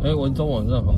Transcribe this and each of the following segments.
哎，文中晚上好。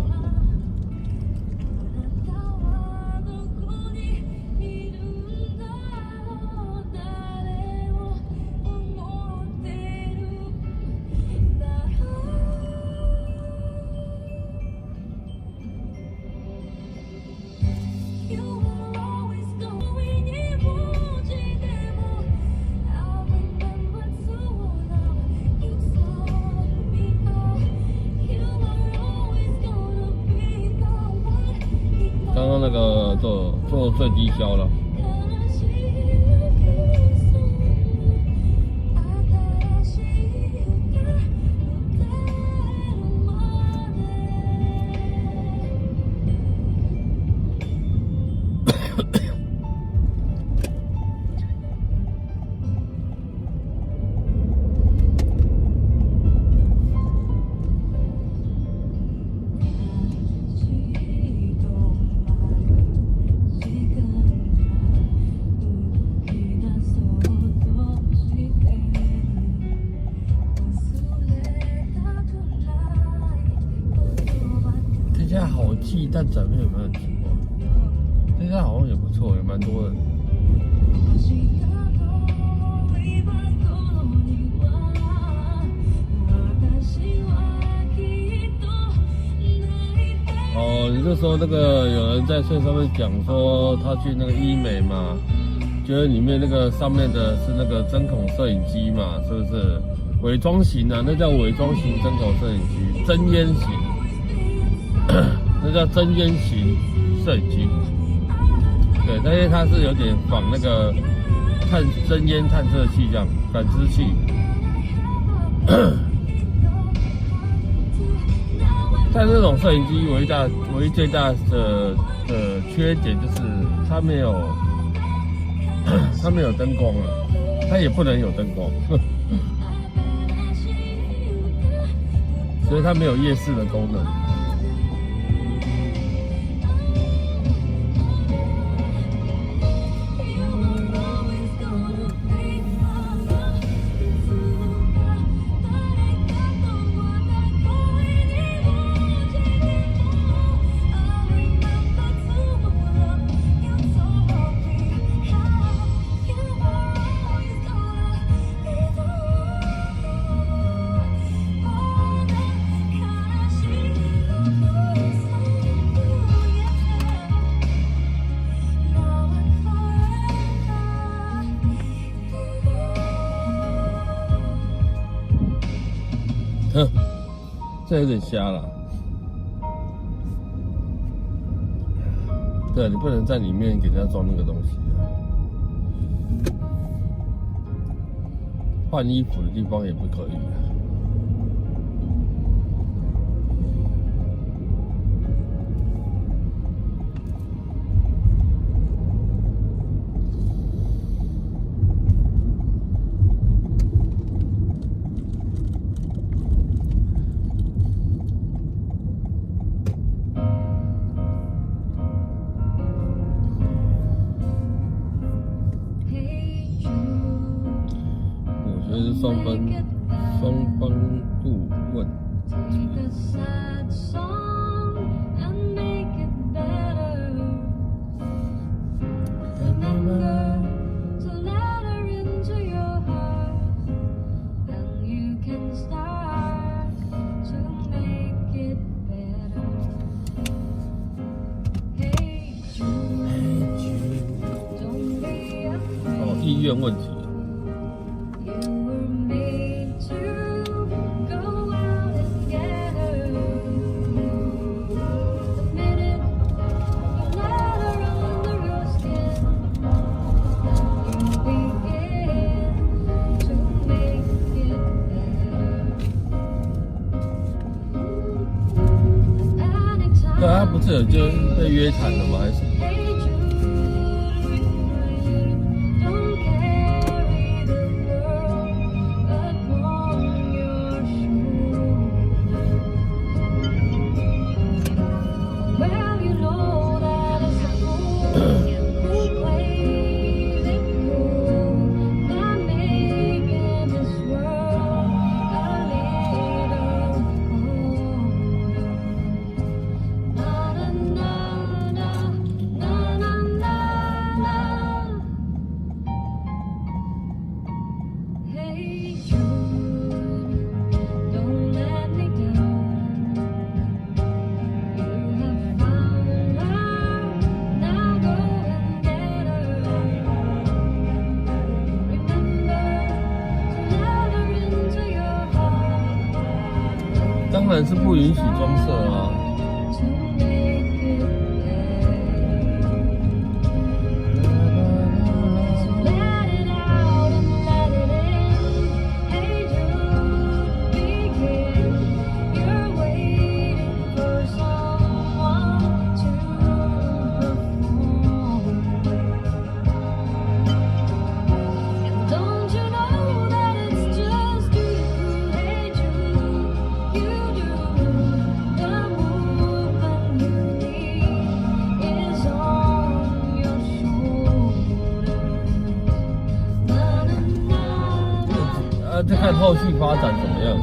刚刚那个做最低消了。这家好记，但展面有没有很足啊？这家好像也不错，也蛮多的。哦，你就说那个有人在线上面讲说他去那个医美嘛，觉得里面那个上面的是那个针孔摄影机嘛，是不是？伪装型啊，那叫伪装型针孔摄影机，真烟型，那叫真烟型摄影机。对，但是它是有点仿那个真烟探测器这样，感知器。但这种摄影机唯一最大的缺点就是它没有灯光啊，它也不能有灯光，所以它没有夜视的功能。这有点瞎了。对，你不能在里面给人家装那个东西啊。换衣服的地方也不可以啊。双方顾问。哦，意愿问题。对啊，不是有就被约谈了吗？还是？当然是不允许装设啊。再看后续发展怎么样。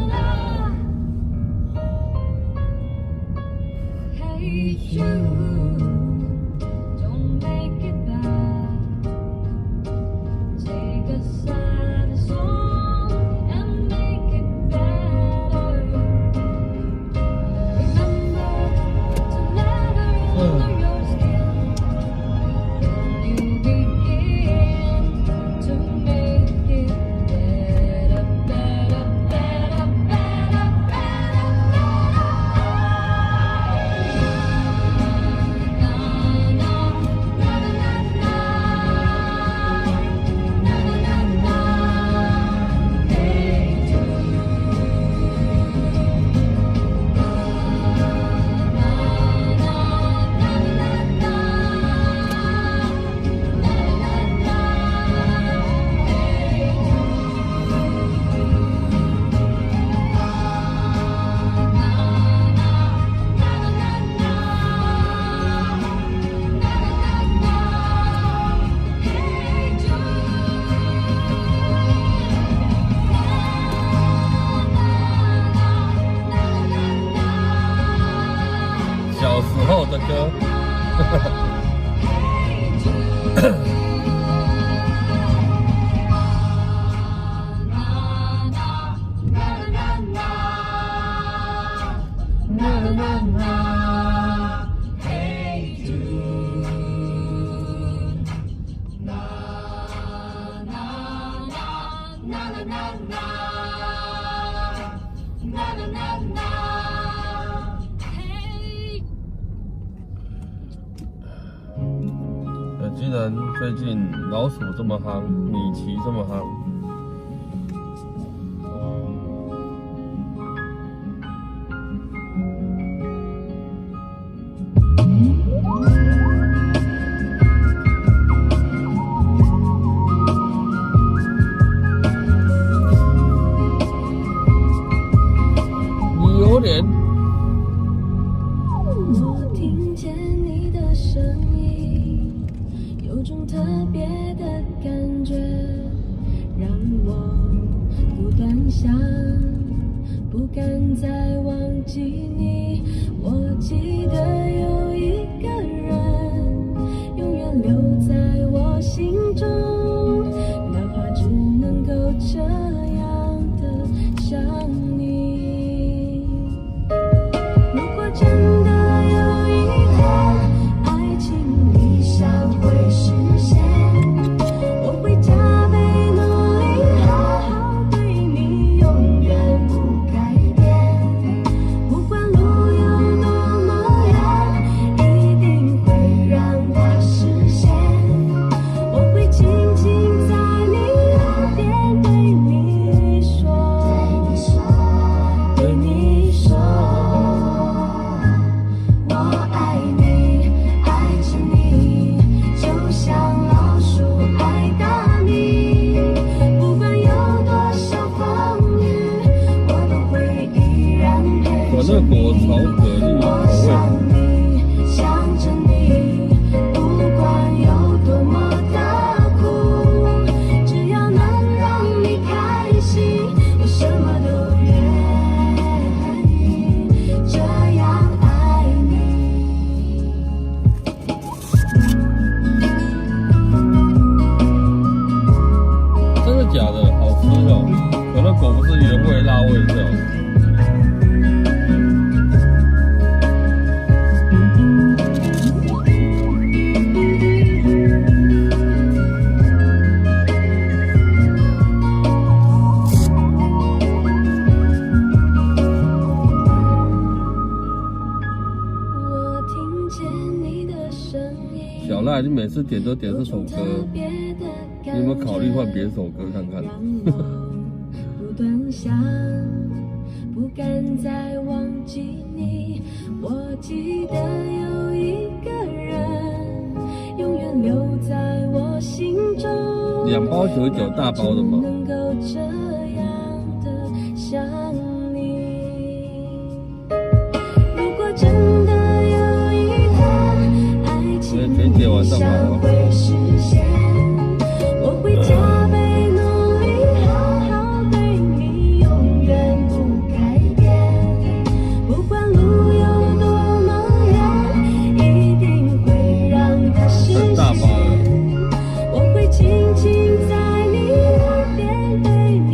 小时候的歌，居然最近老鼠这么夯，米奇这么夯。你有脸。我听见你的声音，有种特别的感觉，让我不断想，不敢再忘记你。我记得有一个人，永远留在我心中，哪怕只能够这样的想你。如果真的有一天，爱情理想会实现，我会加倍努力，好好对你，永远不改变。不管路有多么远，一定会让它实现。我会轻轻在你耳边对你说，对你说。我爱你，爱着你，就像老鼠爱大米。不管有多少风雨，我都会依然陪着你。我想你，想着你，不管有多么的苦，只要能让你开心，我什么都愿意，这样爱你。真的假的？好吃哦！可乐果不是原味辣味这样。赖，你每次点都点这首歌，你有没有考虑换别首歌看看？不断想，不敢再忘记你。我记得有一个人，永远留在我心中。2包99大包的吗？能够这样的想你。如果真的有一天爱情理想会实现，我会加倍努力，好好对你，永远不改变。不管路有多么远，一定会让它实现。我会轻轻在你耳边对你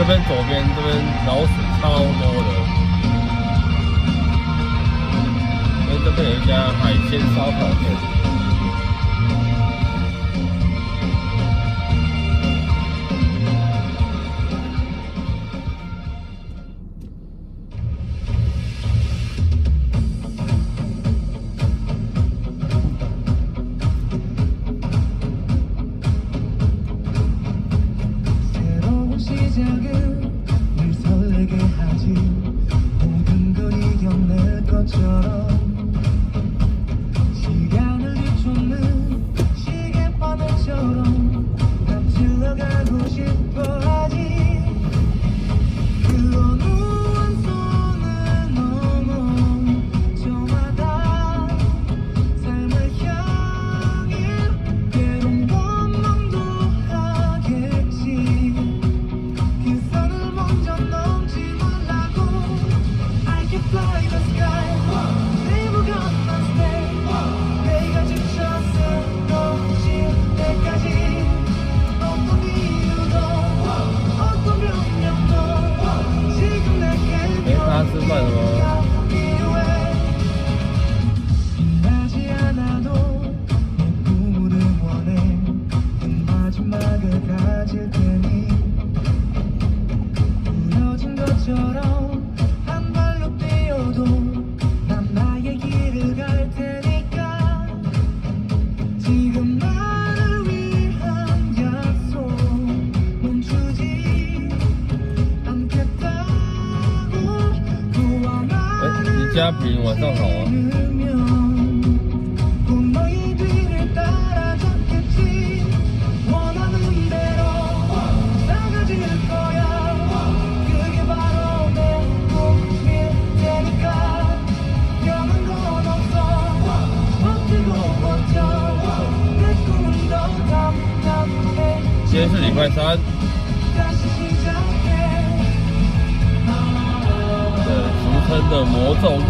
这边左边这边老鼠超多的，因为这边有一家海鲜烧烤店。吃饭了吗？ 家平晚上好啊。今天是礼拜三。 俗称的魔咒日。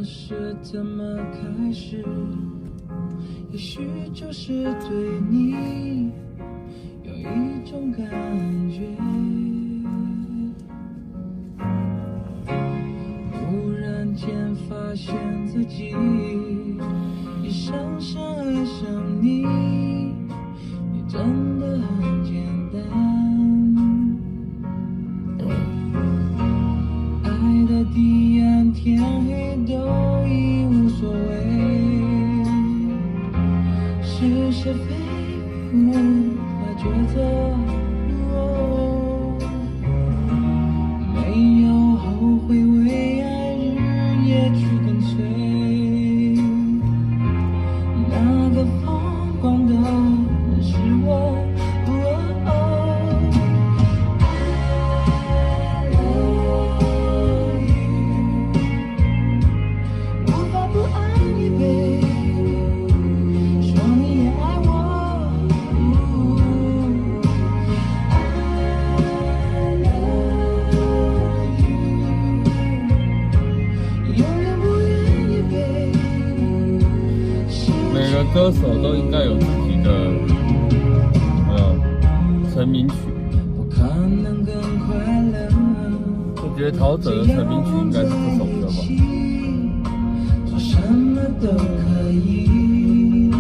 是怎么开始？也许就是对你有一种感觉，忽然间发现自己也深深爱上你，也真的很简单。爱的彼岸，天黑都已无所谓，是是非无法抉择，没有后悔，为爱日夜去跟随。歌手都应该有自己的成名曲。不可能更快乐。我觉得陶喆的成名曲应该是这首歌吧。做什么都可以，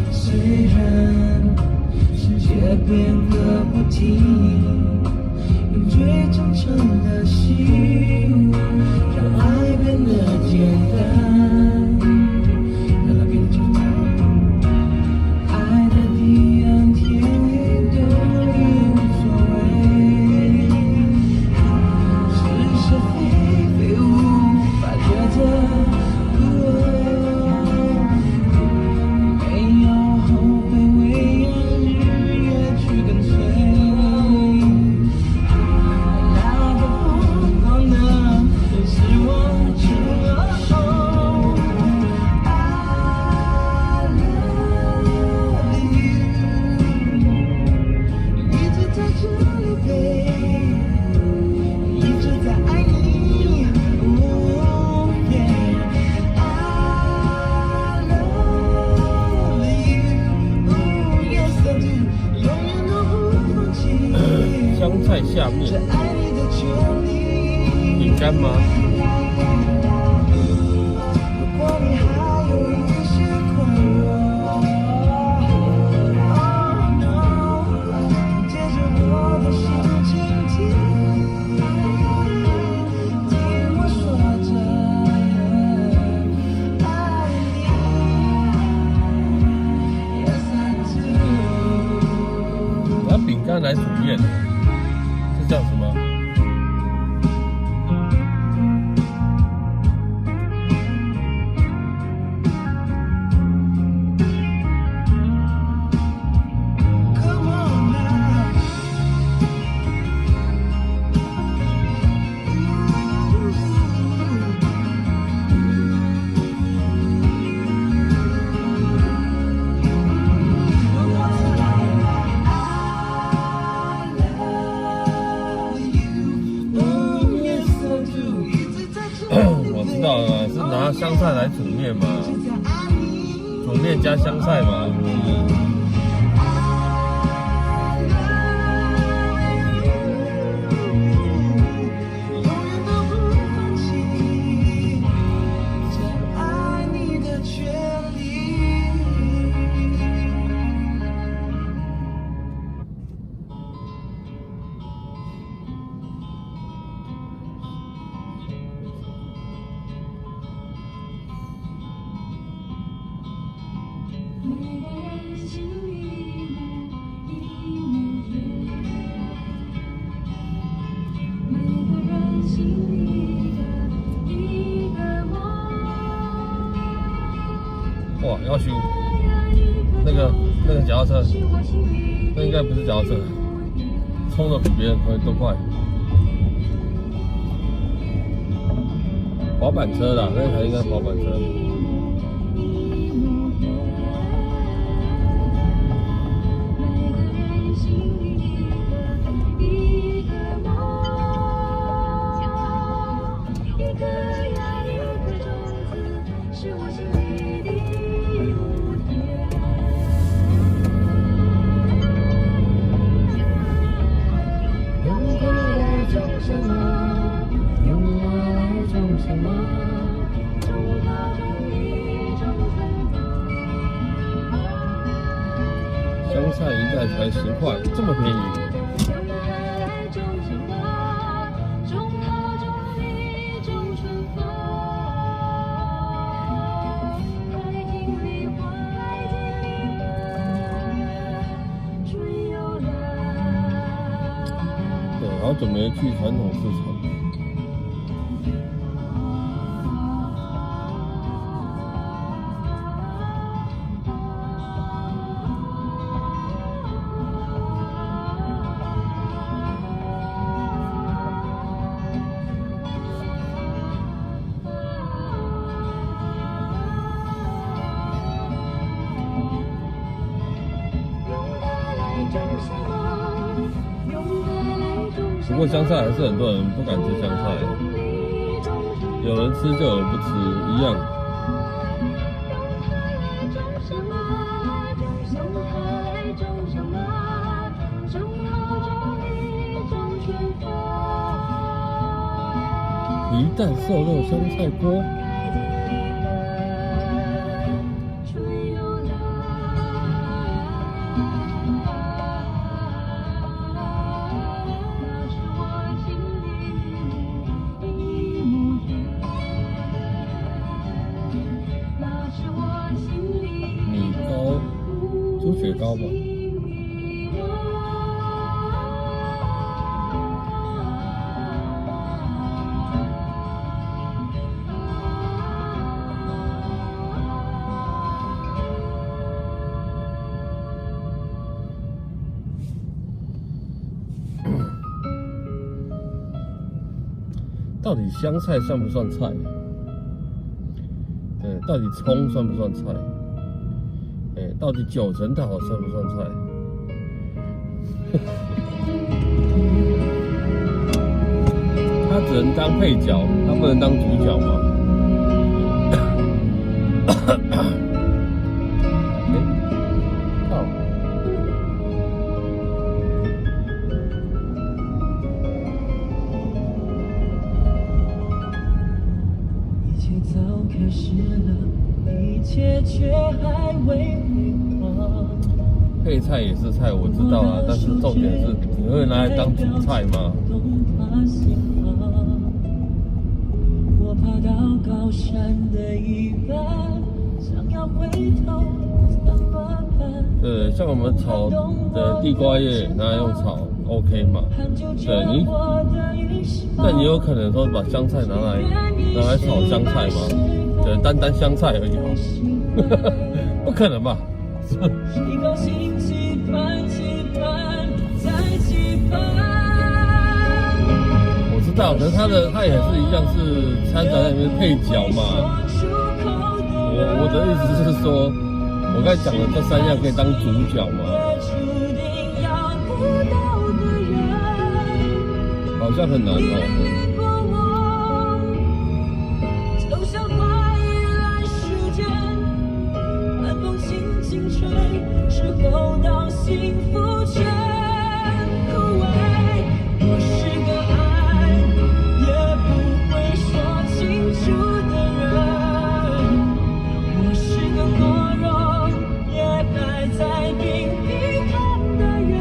虽然世界变个不停，用最真诚的心，让爱变得简单，让它变得简单。爱的地暗天黑都无所谓，是是非非无法抉择。没有后悔，为日月去跟随。那个疯狂的人是我主。I love you， 一直在这里陪，一直在爱你。Oh yeah， I love you， oh yes I do， 永远都不放弃。香菜下面这爱你的权利。饼干吗？如果你还有一些困惑 ，Oh no， 接着我的心倾听，听我说着爱你 ，Yes I do。拿饼干来煮面，是这样子吗？Come on now， I love you， oh yes I do， 一直在这里我知道了，是拿香菜来煮面嘛，在爱你。煮面加香菜嘛。永远都不放弃，这爱你的权利。每个人心里的一亩田，每个人心里的一个梦。哇，要修那个脚踏车，那应该不是脚踏车，冲的比别人都快。滑板车啦，那台应该是滑板车。香菜一袋才10块，这么便宜。对，好久没去传统市场。不过香菜还是很多人不敢吃香菜，有人吃就有人不吃，一样。皮蛋瘦肉香菜锅。米糕，猪血糕吧。到底香菜算不算菜？对，到底葱算不算菜？到底九层塔算不算菜？它只能当配角，它不能当主角吗？靠！一切早开始了，一切却还未辉煌。配菜也是菜，我知道啊，但是重点是你会拿来当主菜吗？我爬到高山的一半，想要回头怎么办？对，像我们炒的地瓜叶拿来用炒 ，OK 嘛？对你，但你有可能说把香菜拿来炒香菜吗？对，单香菜而已嘛，不可能吧？谁高兴期盼期盼再期盼？我知道，可是它也是一样是掺杂在里面配角嘛。我的意思是说，我刚才讲的这三样可以当主角吗？好像很难哦。时候到幸福却枯萎，我是个爱也不会说清楚的人，我是个懦弱也还在拼命看的人，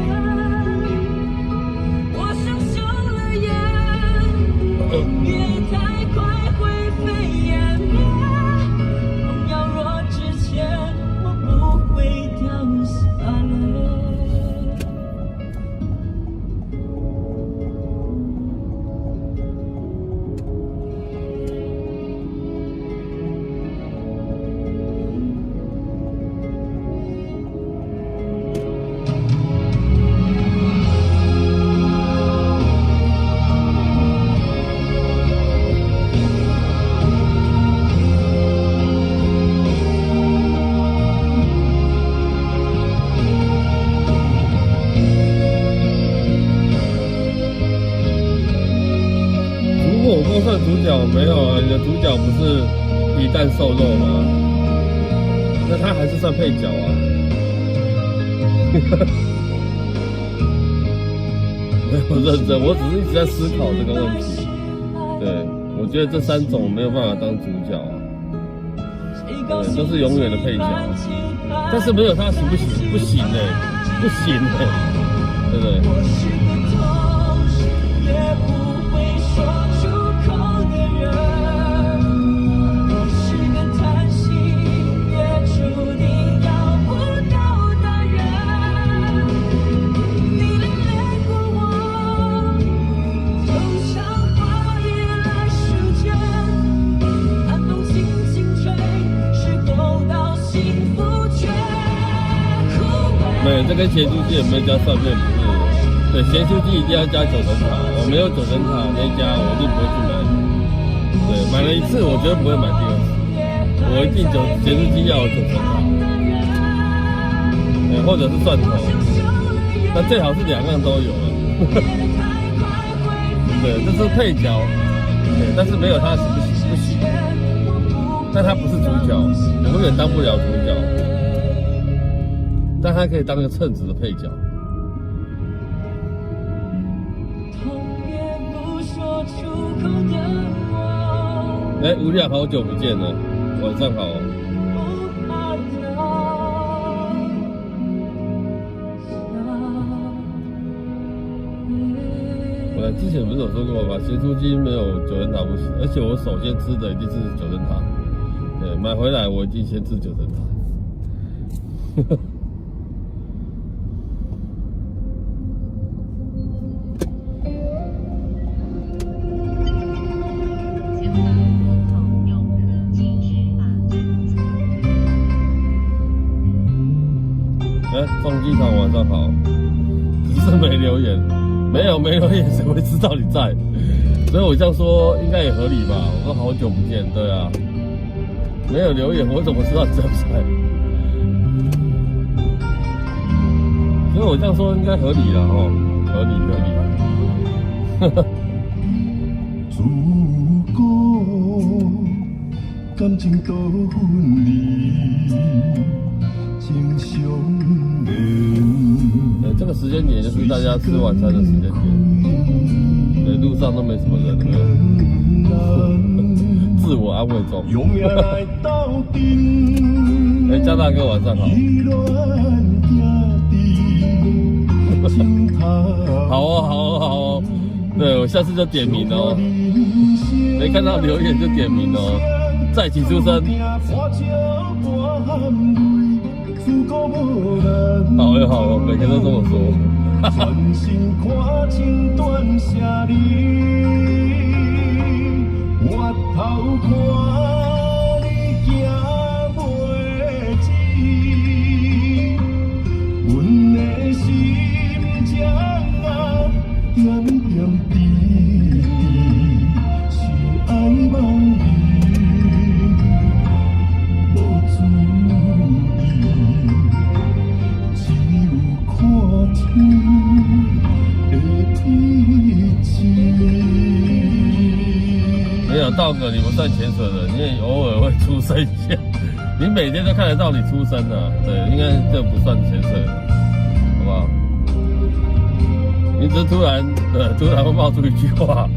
我想修了眼，别太快灰飞烟灭，梦要若之前我不会掉下泪。算主角没有啊？你的主角不是皮蛋瘦肉吗？那他还是算配角啊。没有认真，我只是一直在思考这个问题。对，我觉得这三种没有办法当主角啊。对，都是永远的配角。但是没有他行不行？不行哎、欸，不行哎、欸，对不对？对，这跟咸酥鸡有没有加蒜面不是？对，咸酥鸡一定要加九层塔，我没有九层塔那一家，我一定不会去买。对，买了一次，我绝对不会买第二次，我一定咸酥鸡要有九层塔，对，或者是蒜头，那最好是两样都有了。对，这是配角，对，但是没有他行不行？不行，但他不是主角，永远当不了主角。但他可以当个称职的配角。痛也不说出口的我。哎，吴亮，好久不见了，晚上好。我之前不是有说过吗？咸酥鸡没有九层塔不行，而且我首先吃的一定是九层塔。对，买回来我一定先吃九层塔。中机场晚上好，只是没留言，没留言谁会知道你在？所以我这样说应该也合理吧？我说好久不见，对啊，没有留言我怎么知道你在不在？所以我这样说应该合理了哦，合理。自古感情多分离，情相这个时间点就是大家吃晚餐的时间点，对，路上都没什么人，自我安慰中。哎，江大哥晚上好。好哦，对，我下次就点名哦，没看到留言就点名哦，在一起出生。好哟，每个都这么说。全心看情断舍离，回头看你行袂止，阮的心情啊，点点滴滴，想爱忘你，无注意。没有道哥，你不算潜水的，因为你偶尔会出声一下。你每天都看得到你出声的，对，应该这不算潜水的，好不好？你只是突然会冒出一句话。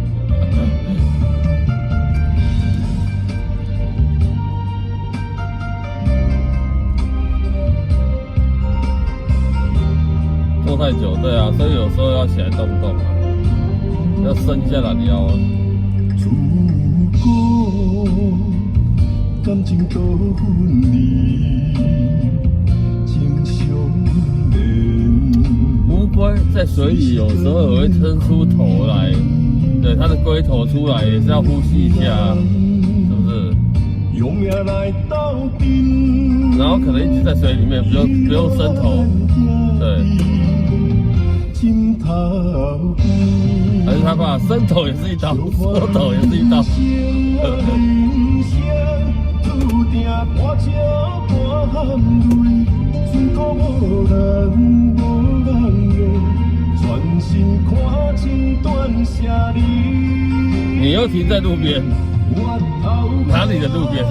坐太久，对啊，所以有时候要起来动动啊，要伸一下懒腰啊。感情多分离，情相连。乌龟在水里有时候也会伸出头来，对，它的龟头出来也是要呼吸一下，是不是？然后可能一直在水里面，不用伸头，对。还是他爸伸头也是一刀，缩头也是一刀。你又停在路边，哪里的路边？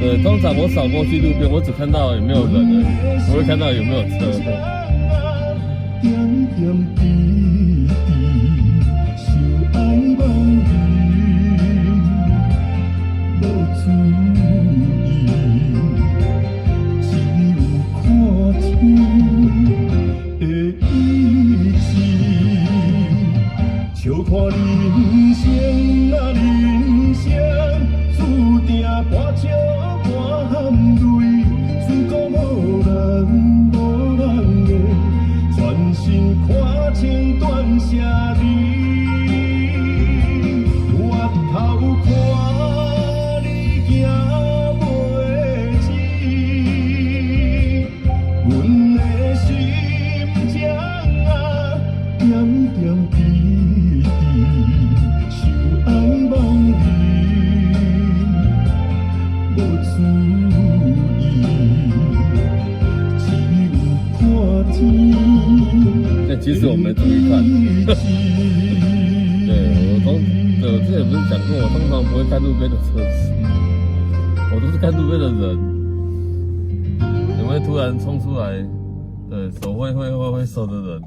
对，通常我扫过去路边，我只看到有没有人而已，不会看到有没有车。就看人生啊，人生注定跋石跋含泪，自古无人的，全心看情断舍离。回头看你行袂止，阮的心情啊，点点滴。其实我没注意看，对我之前不是讲过，我通常不会看路边的车子，我都是看路边的人，有没有突然冲出来，对，手挥手的人。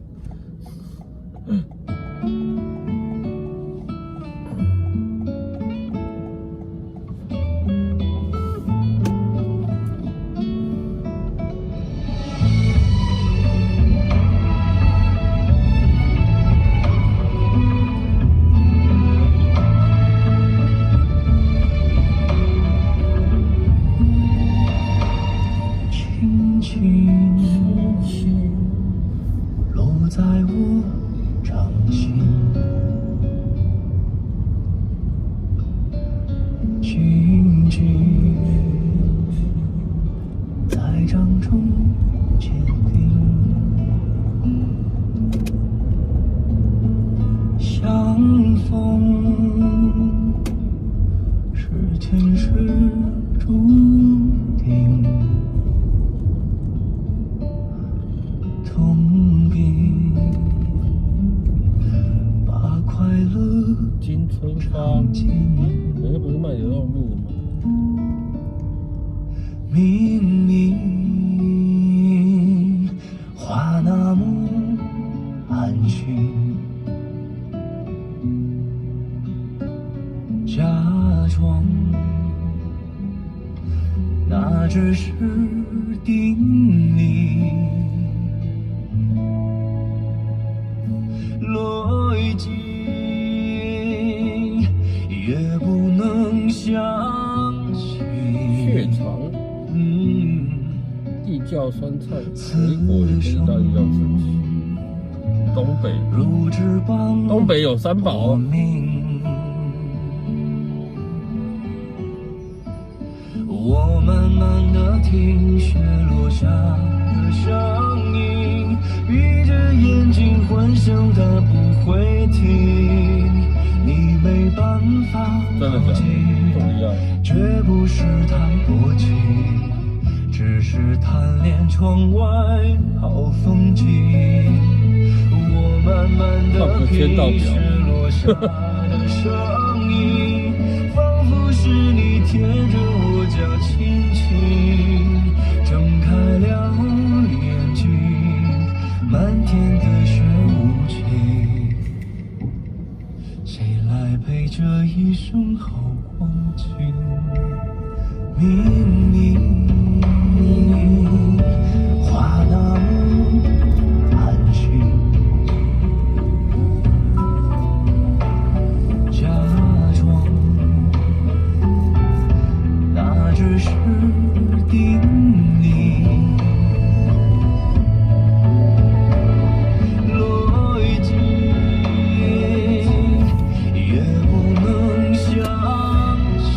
雪落在我掌心，静静在掌中坚定，相逢是前世注定，痛并把快乐金春发，尝尽。人家不是卖牛肉面的吗？明明话那么安静，假装那只是叮咛，来劲也不能相信。血肠、地窖酸菜、水果也可以到地窖神奇。东北有三宝。我慢慢地听雪落下的声音，闭着眼睛幻想它不会停，你没办法靠近，绝不是太多情，只是贪恋窗外好风景。我慢慢地听雪落下的声音，仿佛是你贴着我脚轻轻睁开了眼睛，漫天的雪无情，谁来陪这一生好光景？明明话那么安静，假装那只是叮咛，来劲也不能相信。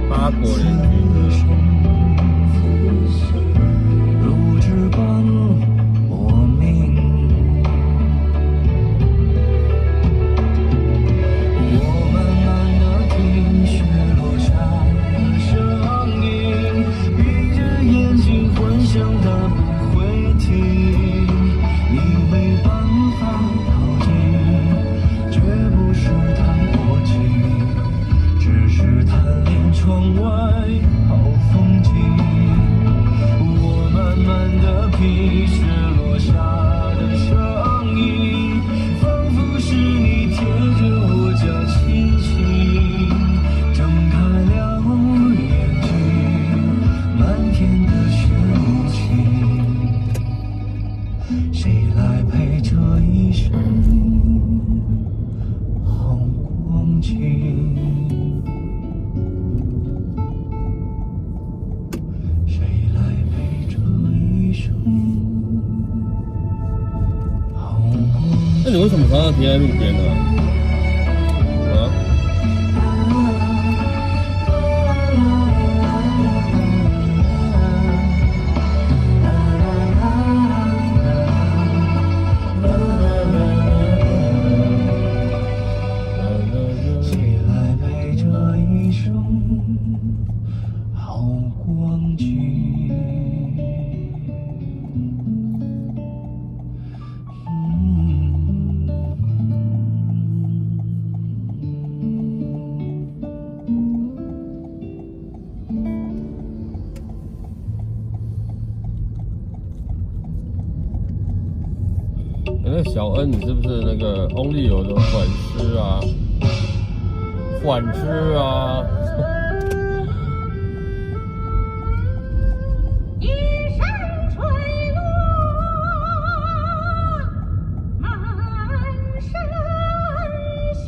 八国联军如纸般莫名，我慢慢地听雪落下的声音，闭着眼睛幻想它不会停，你没办法靠近，绝不是太多情，只是贪恋窗外好风景。我慢慢地品雪落下的声音，仿佛是你贴着我脚轻轻睁开了眼睛，漫天的雪无情，谁来陪这一生好光景？谁来陪这一生好光那你为什么常常停在路边呢？啊？谁来陪这一生好光景？那小恩，你是不是那个 Only 有的粉丝啊？粉丝啊？一山垂落，满身雪。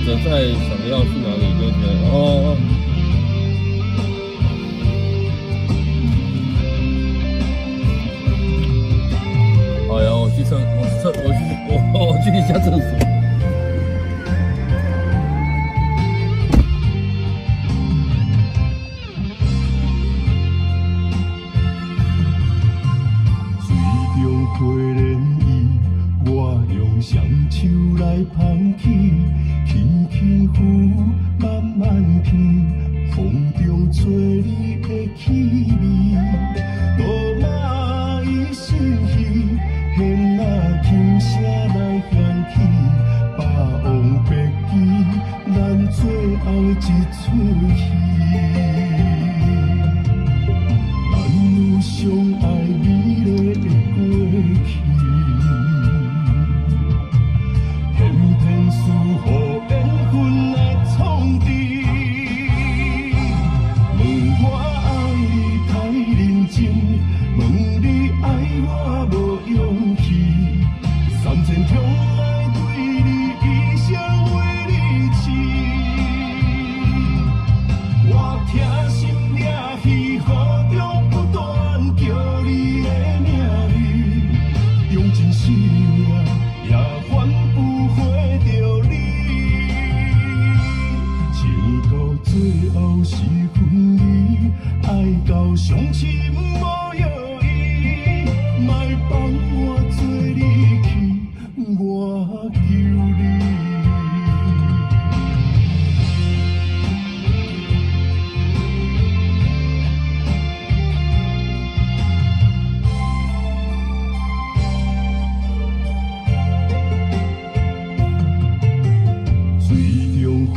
着在想要去哪里，就觉得哦。哎呀，我去一下厕所。花莲伊，我用双手来捧起，轻轻抚，慢慢品，风中吹你的气味。罗马伊心意，弦仔轻声来响起，霸王别姬，咱最后一出戏。咱有相爱美丽的过去，偏偏输予缘分来创治。问我爱你太认真，问你爱我无勇气，三千中爱对你一生为你痴。我疼心掠去，雨中不断叫你的名字，用尽生命也换不回着你。情到最后是分离，爱到伤心无药医，莫放我做你去，我求你。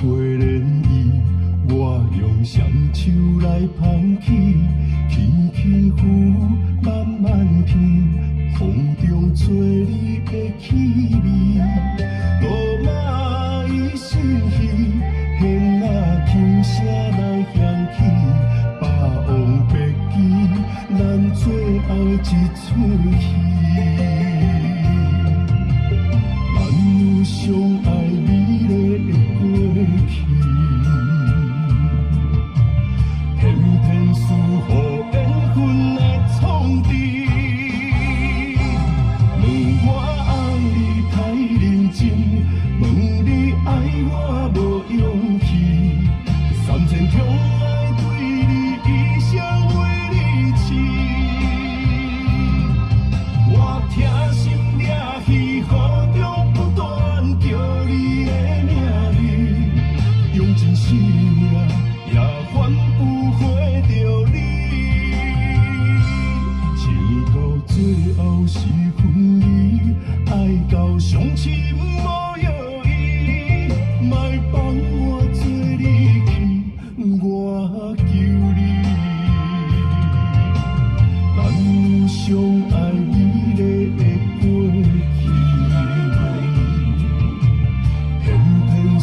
花莲伊，我用双手来捧起，轻轻抚，慢慢品，风中吹你的气味。罗马伊心意，弦仔轻声来响起，霸王别姬，咱最后一出戏。咱有相爱美丽的过去，偏偏输予缘分来创治。问我爱你太认真，问你爱我无勇气，三千中爱对你一生为你痴。我疼心掠去，雨中不断叫你的名字，用尽生命也换不回着你。情到最后是分离，爱到伤心无药医，莫放我做你去，我求你。咱有相爱美丽的过去，偏偏输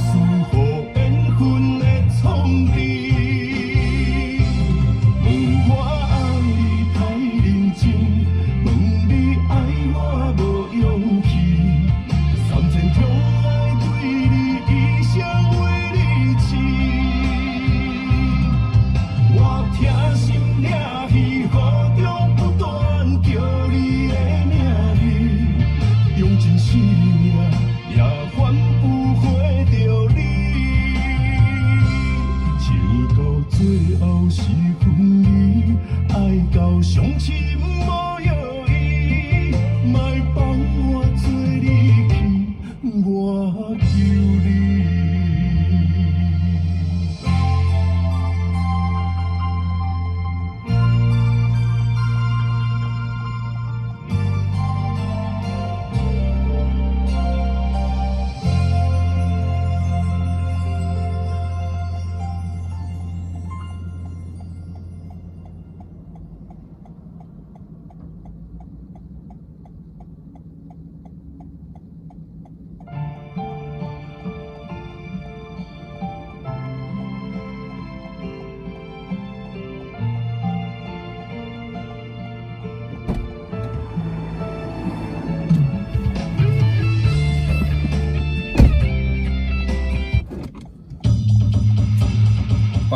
予缘分来创治。问我爱你太认真，问你爱我无勇气，三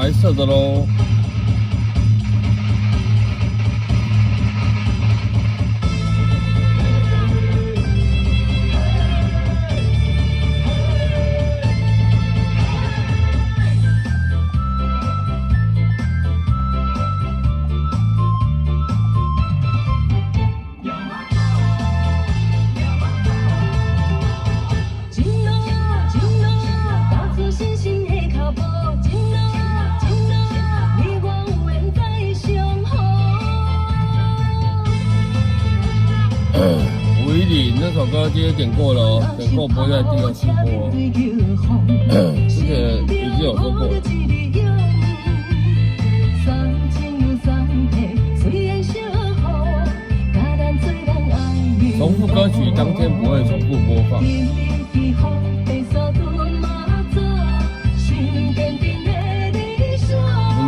白色的喽。这首歌今天点过了哦，点过不会在第二次播。之前已经有说过。重复歌曲当天不会重复播放。你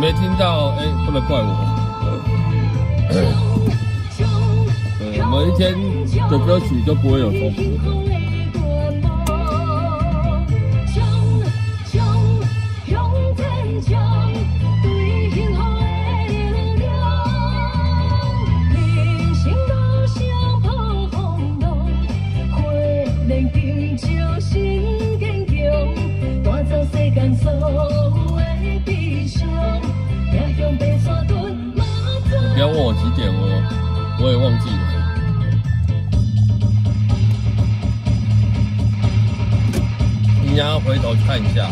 没听到，不能怪我。某一天的歌曲就不会有重复的。不要问我几点哦，我也忘记了。你要回头看一下，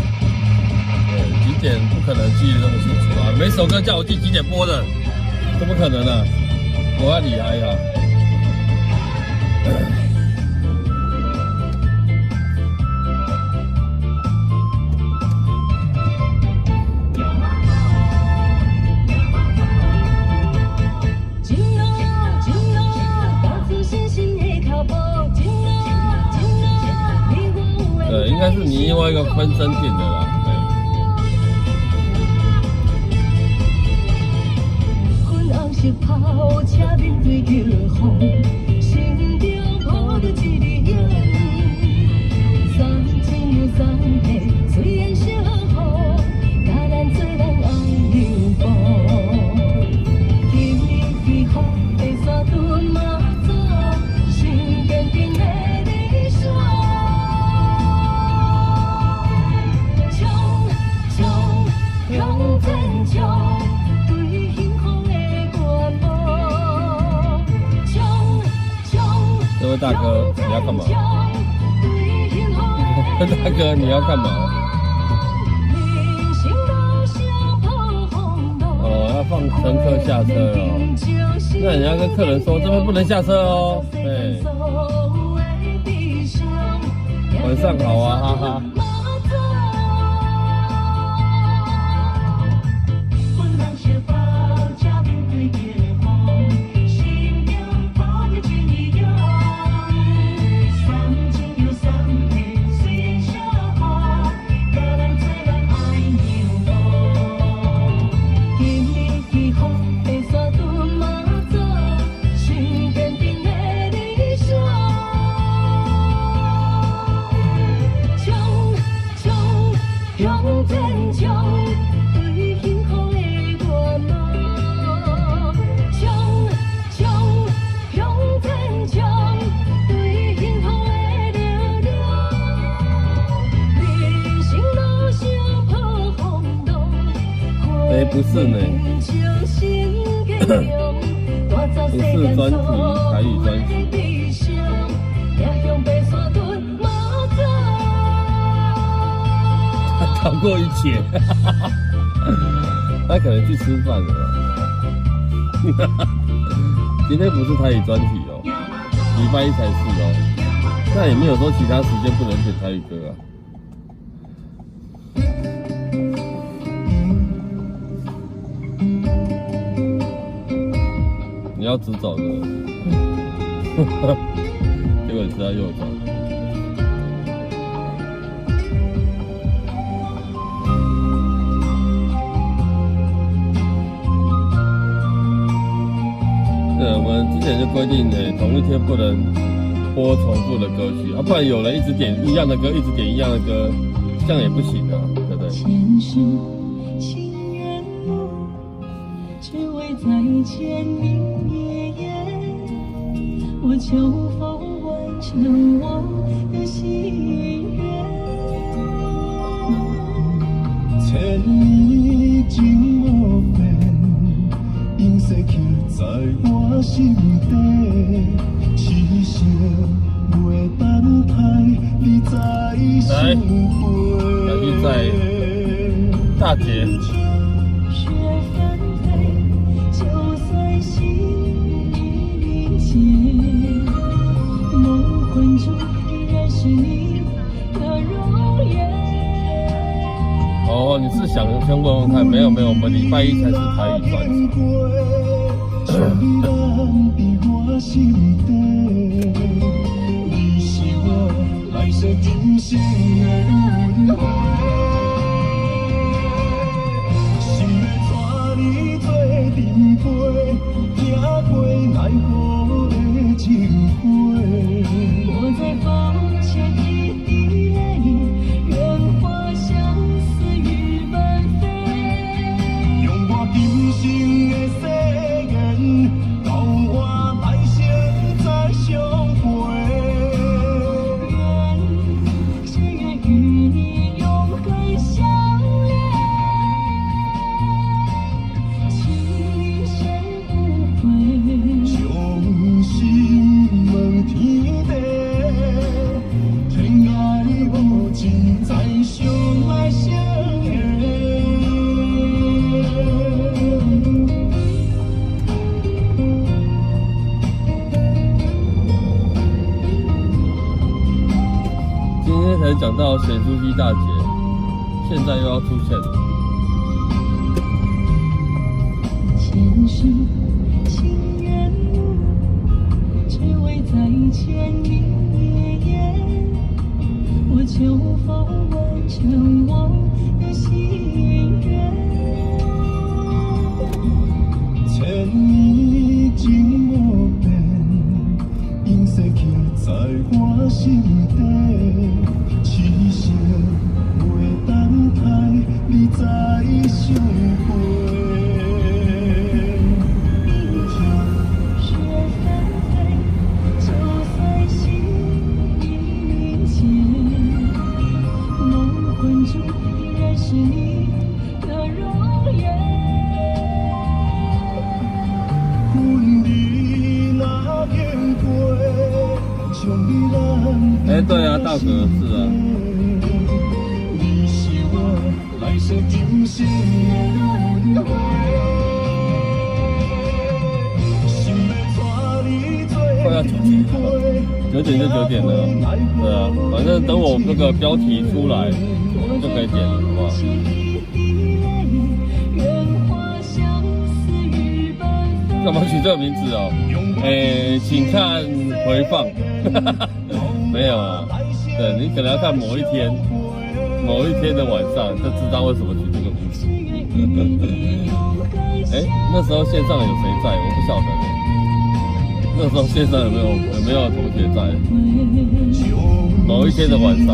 几点不可能记得那么清楚啊！每首歌叫我记几点播的，怎么可能呢？我要厉害呀！应该是你另外一个分身点的啦。这位大哥，你要干嘛？大哥，你要干嘛？哦，要放乘客下车哦。那你要跟客人说，这边不能下车哦。对。晚上好啊，哈哈。不是呢，不是专题，台语专题。他逃过一劫，他可能去吃饭了。今天不是台语专题哦，礼拜一才是哦。那也没有说其他时间不能点台语歌啊。你要直走的，结果你是要右走。对，我们之前就规定，同一天不能播重复的歌曲，不然有人一直点一样的歌，一直点一样的歌，这样也不行啊，对不对？前世情缘在千年夜夜，我秋风完成我的心愿。千年情无变，因逝去在我心底，痴情袂等待你再相陪。来去在大姐。雪纷飞，就算心已凝结，梦魂中依然是你的容颜。哦，你是想先问问看？没有，我们礼拜一才是台语专辑。你是我来世今生的轮回。我在风前一滴泪，愿化相思雨纷飞。用我今生的誓言，到我来生再相会。只愿与你永恒相恋，情深不悔。将心问天地，天涯无尽，再相爱相会。今天才讲到咸酥鸡大姐，现在又要出现了。前世情缘路，只为在千年夜夜，我秋风完成我的心愿。千年情无变，因逝去在我心底，痴情袂等待你再相陪。雪纷飞，就算心已凝结，梦魂中依然是你的容颜。阮你若经过，将你咱哎，对啊，大哥是啊。你是我来世今生的轮回。心要带你做快要9点了，9点就9点了，对啊，反正等我那个标题出来就可以点了，好不好？干嘛取这个名字哦？请看回放。没有啊，对你可能要看某一天的晚上，就知道为什么取这个名字。那时候线上有谁在？我不晓得呢。那时候线上有没有同学在？某一天的晚上。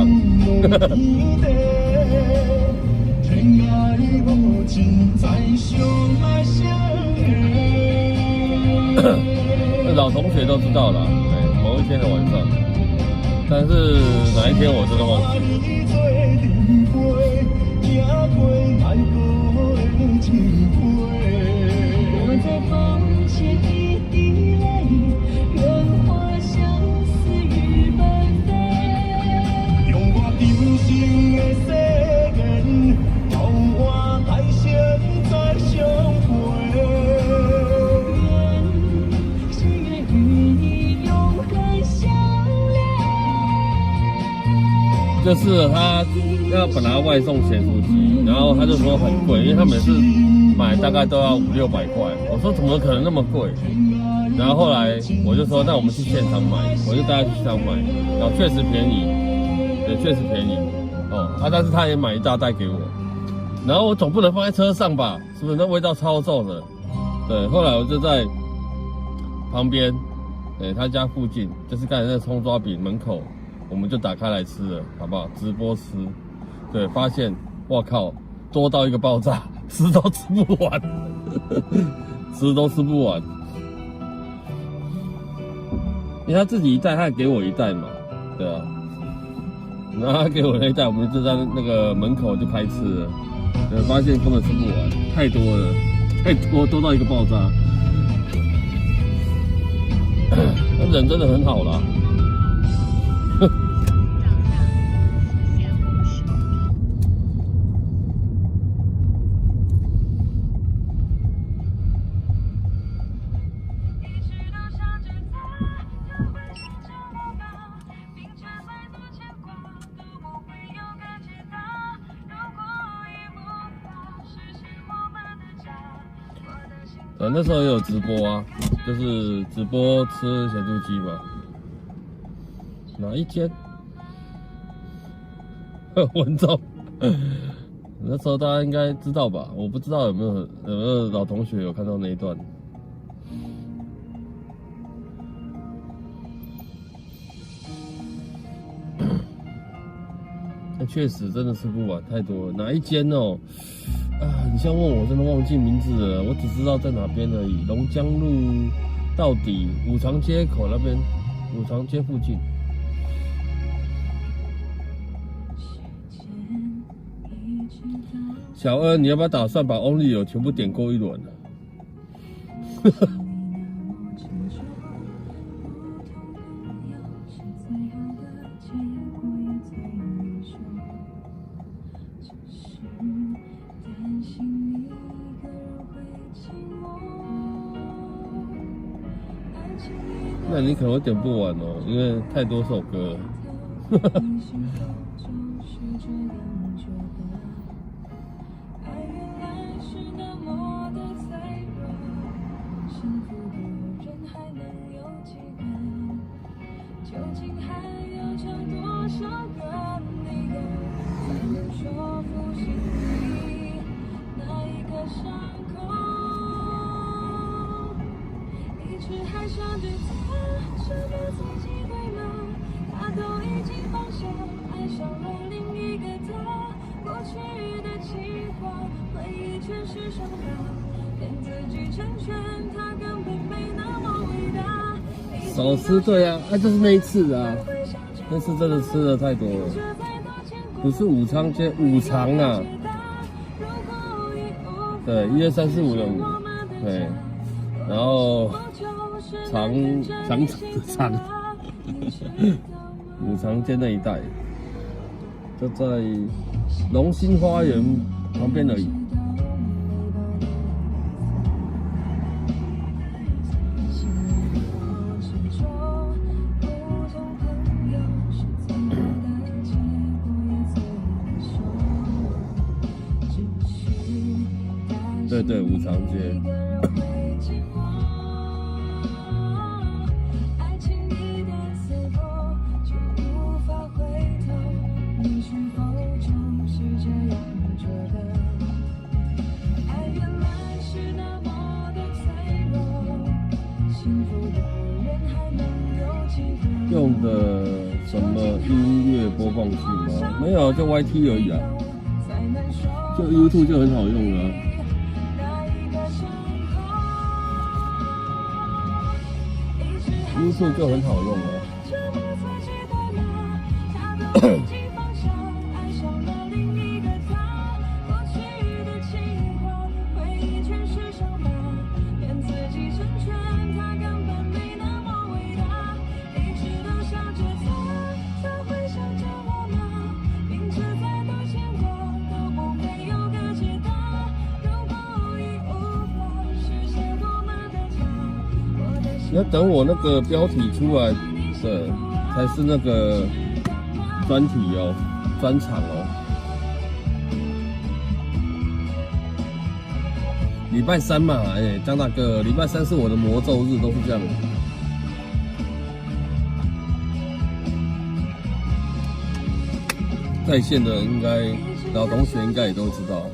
老同学都知道了，对，某一天的晚上，但是哪一天我真的忘记我在风前一滴泪，愿化相思雨纷飞。用我今生的誓言，到我来生再相会。只愿与你永恒相恋。就是他本来要外送咸酥鸡，然后他就说很贵，因为他每次买大概都要500-600块。我说怎么可能那么贵？然后后来我就说，那我们去现场买，我就带他去现场买，然后确实便宜，对，确实便宜哦。但是他也买一大袋给我，然后我总不能放在车上吧？是不是？那味道超重的。对，后来我就在旁边，他家附近，就是刚才那个葱抓饼门口，我们就打开来吃了，好不好？直播吃，对，发现，哇靠，多到一个爆炸，吃都吃不完，吃都吃不完。因为他自己一袋，他也给我一袋嘛，对啊。然后他给我那一袋，我们就在那个门口就开吃了，对，发现根本吃不完，太多了，太多到一个爆炸。那人真的很好啦。那时候也有直播啊，就是直播吃咸猪鸡嘛。哪一间？文中，那时候大家应该知道吧？我不知道有没有老同学有看到那一段。那确实真的吃不完，太多了。哪一间哦？啊，你现在问我，真的忘记名字了，我只知道在哪边而已。龙江路到底五常街口那边，五常街附近。小恩，你要不要打算把 Only 有全部点过一轮？那你可能会点不完哦，因为太多首歌了。少吃，对啊，就是那一次啊，那次真的吃的太多了，不是武昌街，武常啊，对，1、2、3、4、5的5，对，然后长武常街那一带，就在龙兴花园旁边而已。对，武常街。用的什么音乐播放器吗？没有，就 YT 而已啊，就 YouTube 就很好用了。YouTube 就很好用了。要等我那个标题出来，对，才是那个专题哦，专场哦。礼拜3嘛，张大哥，礼拜3是我的魔咒日，都是这样的。在线的应该老同学应该也都知道，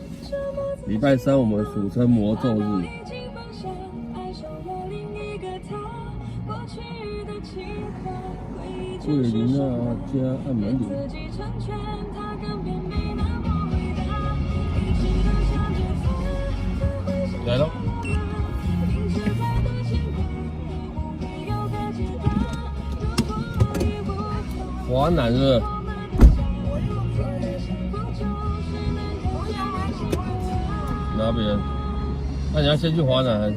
礼拜3我们俗称魔咒日。桂林啊，加按门铃。来了。华南是不是？哪边？那你要先去华南还是？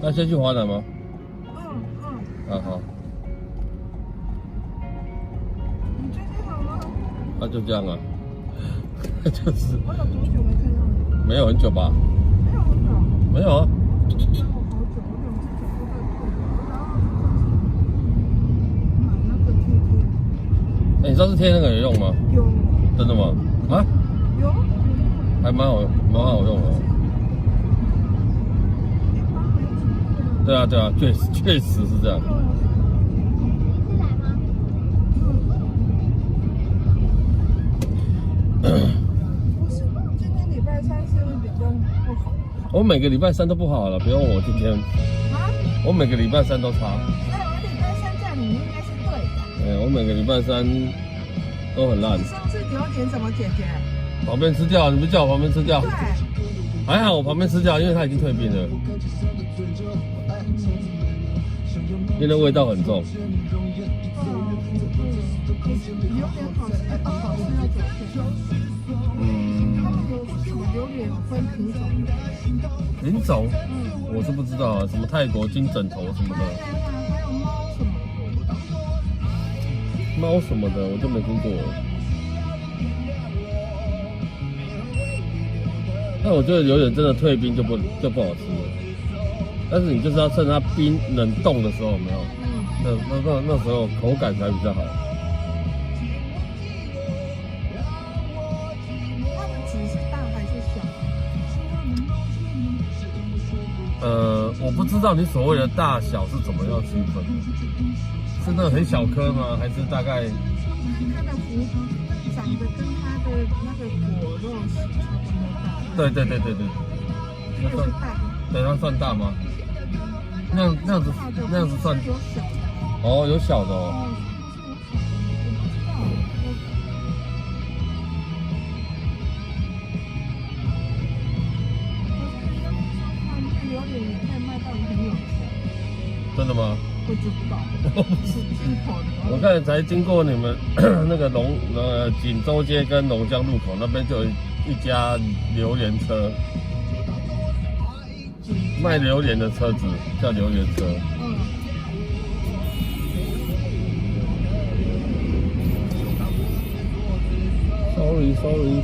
那先去华南吗？啊好。你最近好吗？那就这样啊。就是我有多久没看到你？没有很久吧？没有很久。没有啊。好久，我两只脚都在痛，然后买那个贴贴。哎，你上次贴那个有用吗？有。真的吗？啊？有。还蛮好用的。对啊，确实是这样。不是，今天礼拜三是比较不好。我每个礼拜三都不好了，不用问我今天。啊？我每个礼拜三都差。那我礼拜三这样你应该是对的。我每个礼拜三都很烂。上次榴莲怎么解决？旁边吃掉，你不是叫我旁边吃掉？对。还好我旁边吃掉，因为它已经退冰了。因为味道很重。榴莲好吃要怎么嗯。他们有什么榴莲有分品种？品种？我是不知道啊，什么泰国金枕头什么的。还有猫什么？猫什么的我就没听过。但我觉得榴莲真的退冰就不好吃了。但是你就是要趁它冰冷冻的时候，有没有？那时候口感才比较好。它的籽是大还是小？我不知道你所谓的大小是怎么样区分，是那个很小颗吗？还是大概？它的核长得跟它的那个果肉是差不多大。对。那算大。对，它算大吗？那样子算。有小的。哦，有小的哦。榴莲也可以卖到很有钱。真的吗？不知道。是进口的。我刚才才经过你们那个锦州街跟龙江路口那边，就有一家榴莲车，卖榴莲的车子叫榴莲车。Sorry。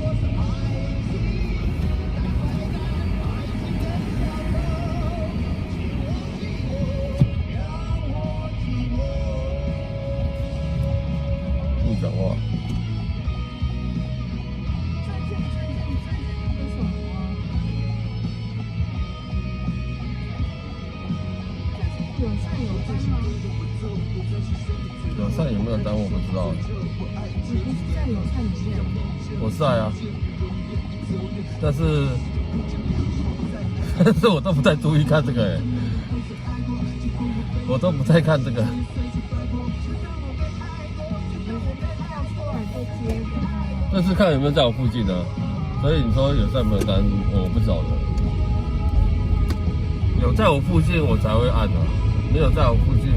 不讲话。友善有没有单我不知道。你不是在友善里面？我在啊，但是我都不太注意看这个我都不太看这个。但是看有没有在我附近呢？所以你说有在没有单，我不晓得。有在我附近我才会按啊，没有在我附近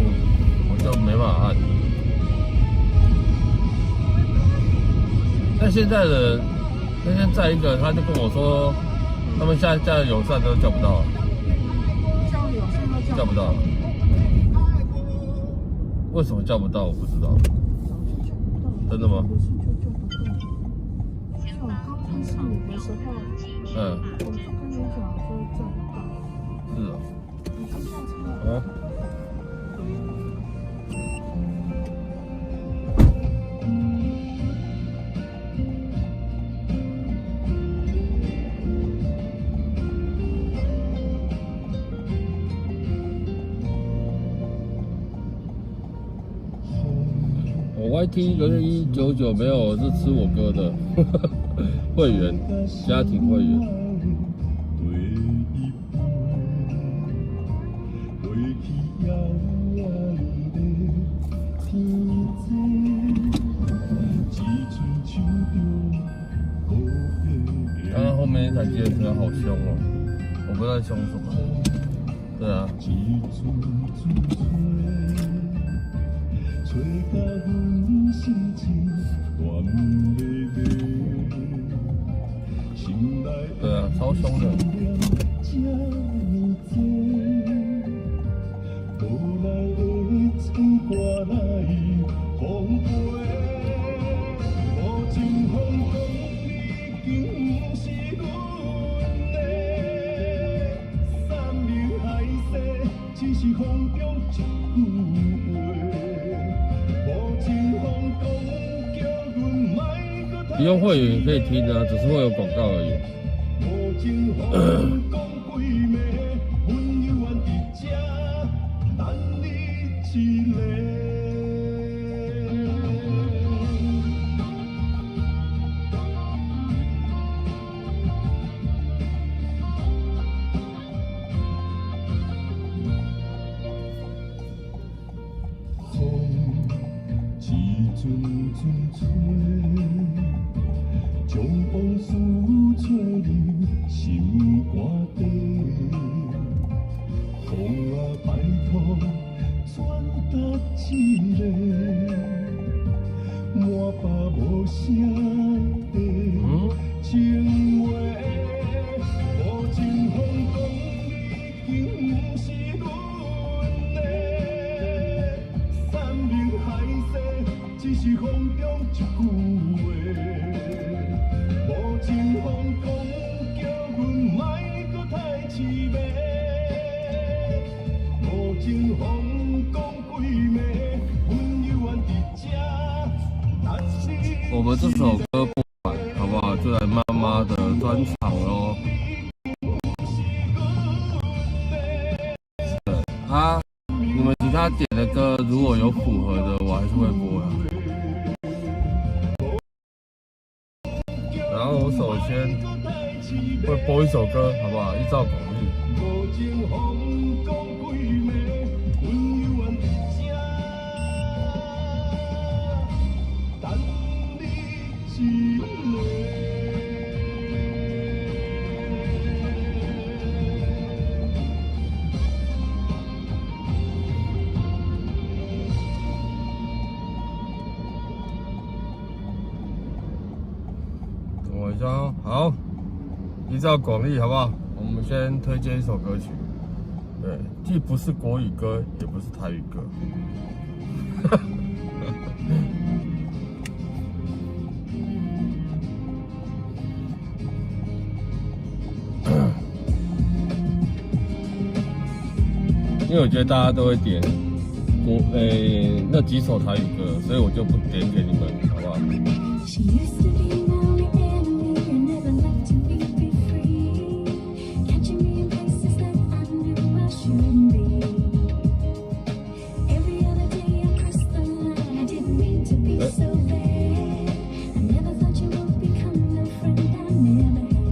我就没办法按。但现在的那天在一个，他就跟我说，他们现在叫友善都叫不到了，叫不到。为什么叫不到？我不知道。真的吗？我刚认识你的时候，我就跟你讲说叫不到。是啊。你现在啊？我 YT 1个月199没有，我是吃我哥的会员，家庭会员。刚刚后面一台机车好凶哦，我不知道凶什么。对啊。对啊，超凶的。不用会员也可以听啊，只是会有广告而已。将往事吹入心肝底，风啊拜托传达一个满把无声的情话，无情风讲已经不是阮的，山明海誓只是风中一句话。无情风讲，叫阮莫搁太痴迷。无情风讲几暝，阮犹原伫这。我们这首歌播完，好不好？就来妈妈的专场喽。啊，你们其他点的歌如果有符合的，我还是会播的。然后我首先会播一首歌，好不好？依照广义。等我一下哦，好，依照广义，好不好？我们先推荐一首歌曲，对，既不是国语歌，也不是台语歌。因为我觉得大家都会点那几首台语歌，所以我就不点给你们，好不好？ She used to be my only enemy and never left to be free. Catching me in places that I knew I shouldn't be. Every other day I crossed the line. I didn't mean to be so bad. I never thought you would become the friend I never had.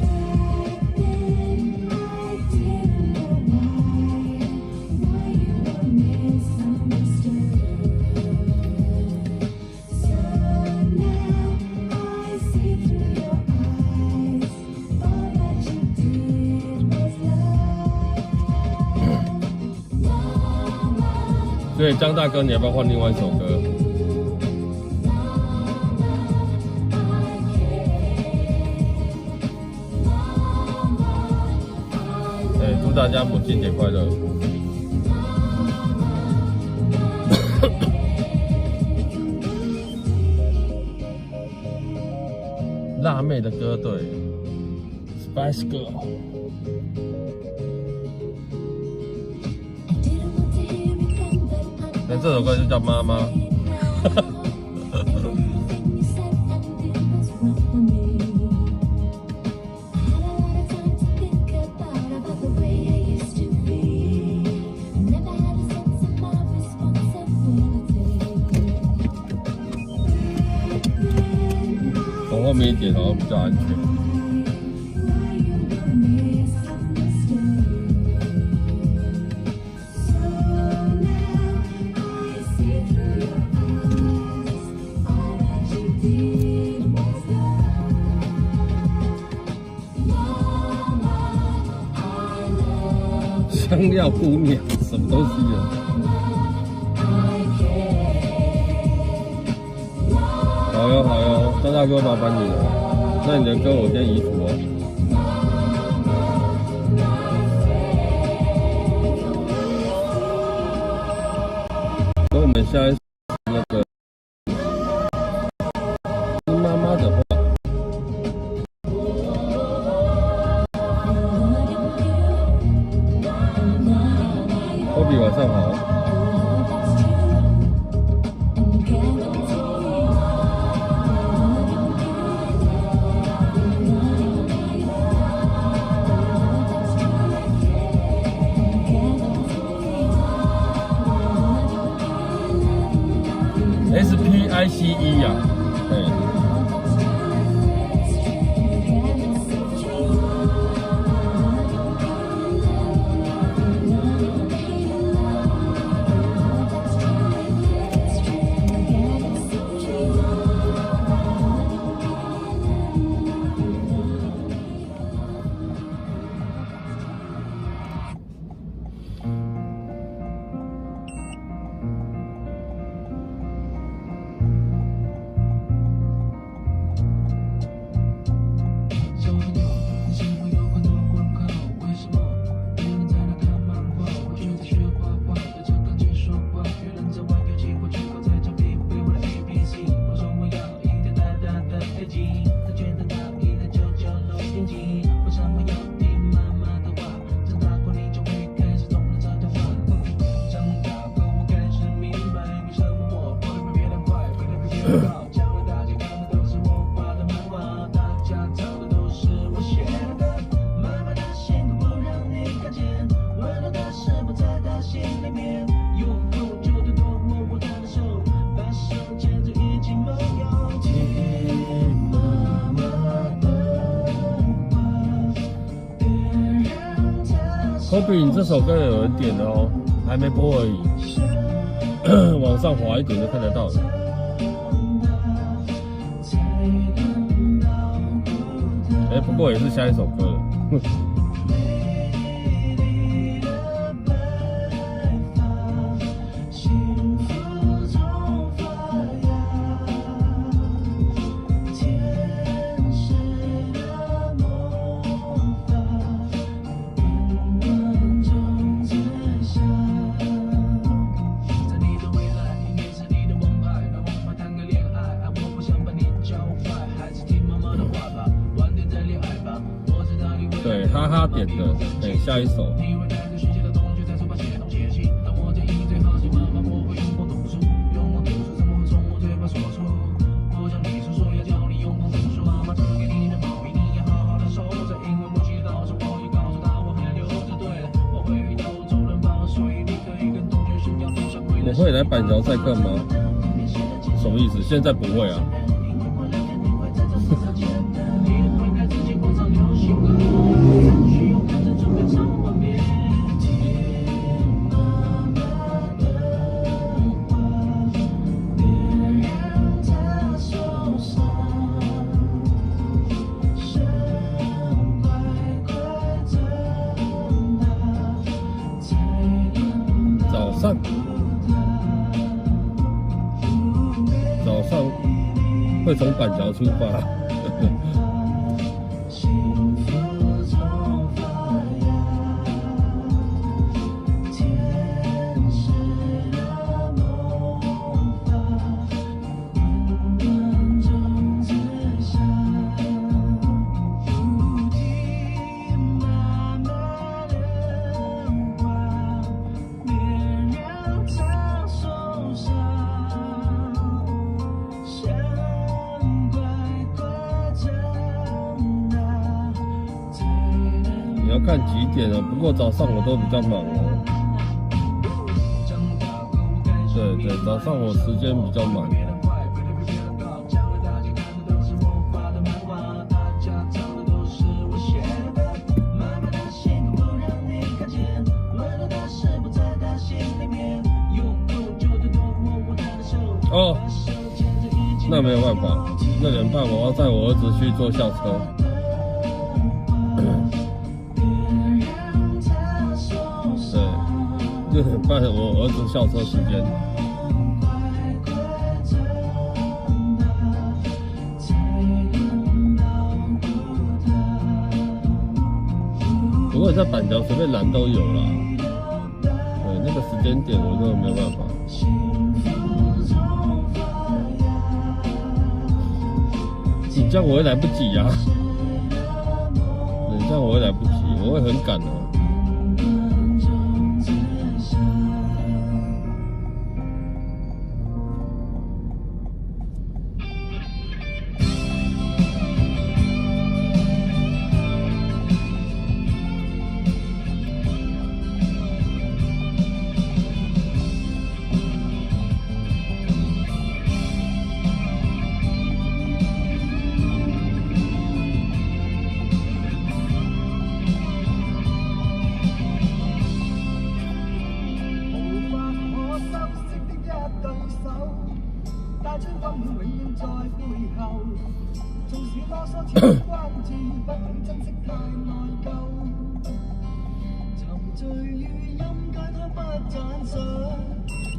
Back then I didn't know why you were misunderstood. So 所以张大哥，你要不要换另外一首歌？祝大家母亲节快乐！辣妹的歌队 ，Spice Girl。 那这首歌就叫妈妈。从后面一点好像比较安全。 香料姑娘，什么东西啊？大哥，麻烦你了。那你的歌我先移除哦。跟我们下一首那个是妈妈的话。科比晚上好。SPICE 呀，对。科比，你这首歌有人点的哦，还没播而已，往上滑一点就看得到了。哎，不过也是下一首歌了。对，哈哈点的，对，下一首。我会来板桥载客吗？什么意思？现在不会啊。早上会从板桥出发。要看几点哦，不过早上我都比较忙哦。对，早上我时间比较满。哦，那没有办法，6点半我要载我儿子去坐校车。6点半我儿子校车时间。果你在板桥随便拦都有啦。对，那个时间点我真的没有办法。你这样我会来不及啊！你这样我会来不及，我会很赶的。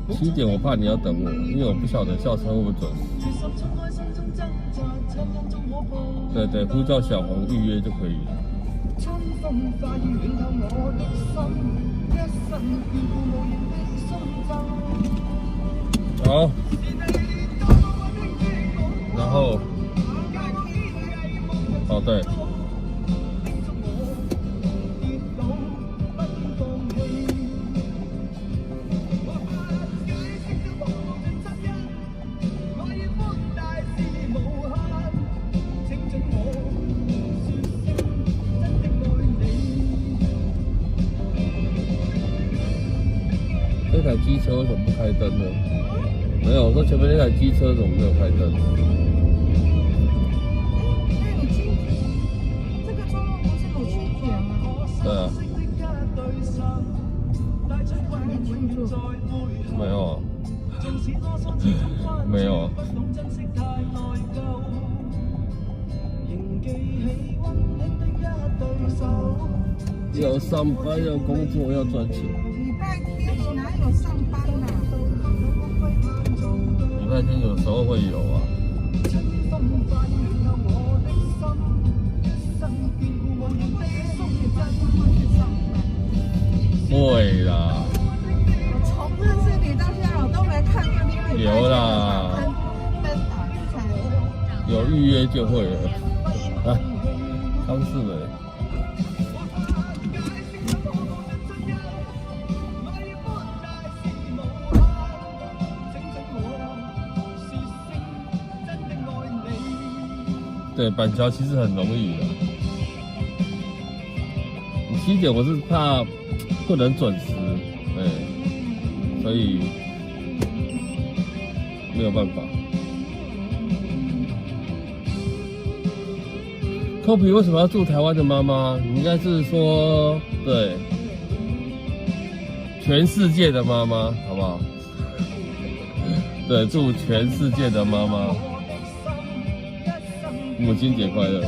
7点我怕你要等我，因为我不晓得校车会不会准时。对对，呼叫小黄预约就可以了。好，然后，哦对。这台机车为什么不开灯呢？没有，我说前面那台机车怎么没有开灯？那你这个周末不是有清洁吗？对啊。你清楚？没有啊。没有啊。要上班，要工作，要赚钱。礼拜天你哪有上班啊？礼拜天有时候会有啊。会啦。我从认识你到现在，我都没看过你有啦。灯打开。有预约就会了。啊，康世美。对，板桥其实很容易的。你7点我是怕不能准时，所以没有办法。科比为什么要祝台湾的妈妈？你应该是说，对，全世界的妈妈，好不好？对，祝全世界的妈妈母亲节快乐！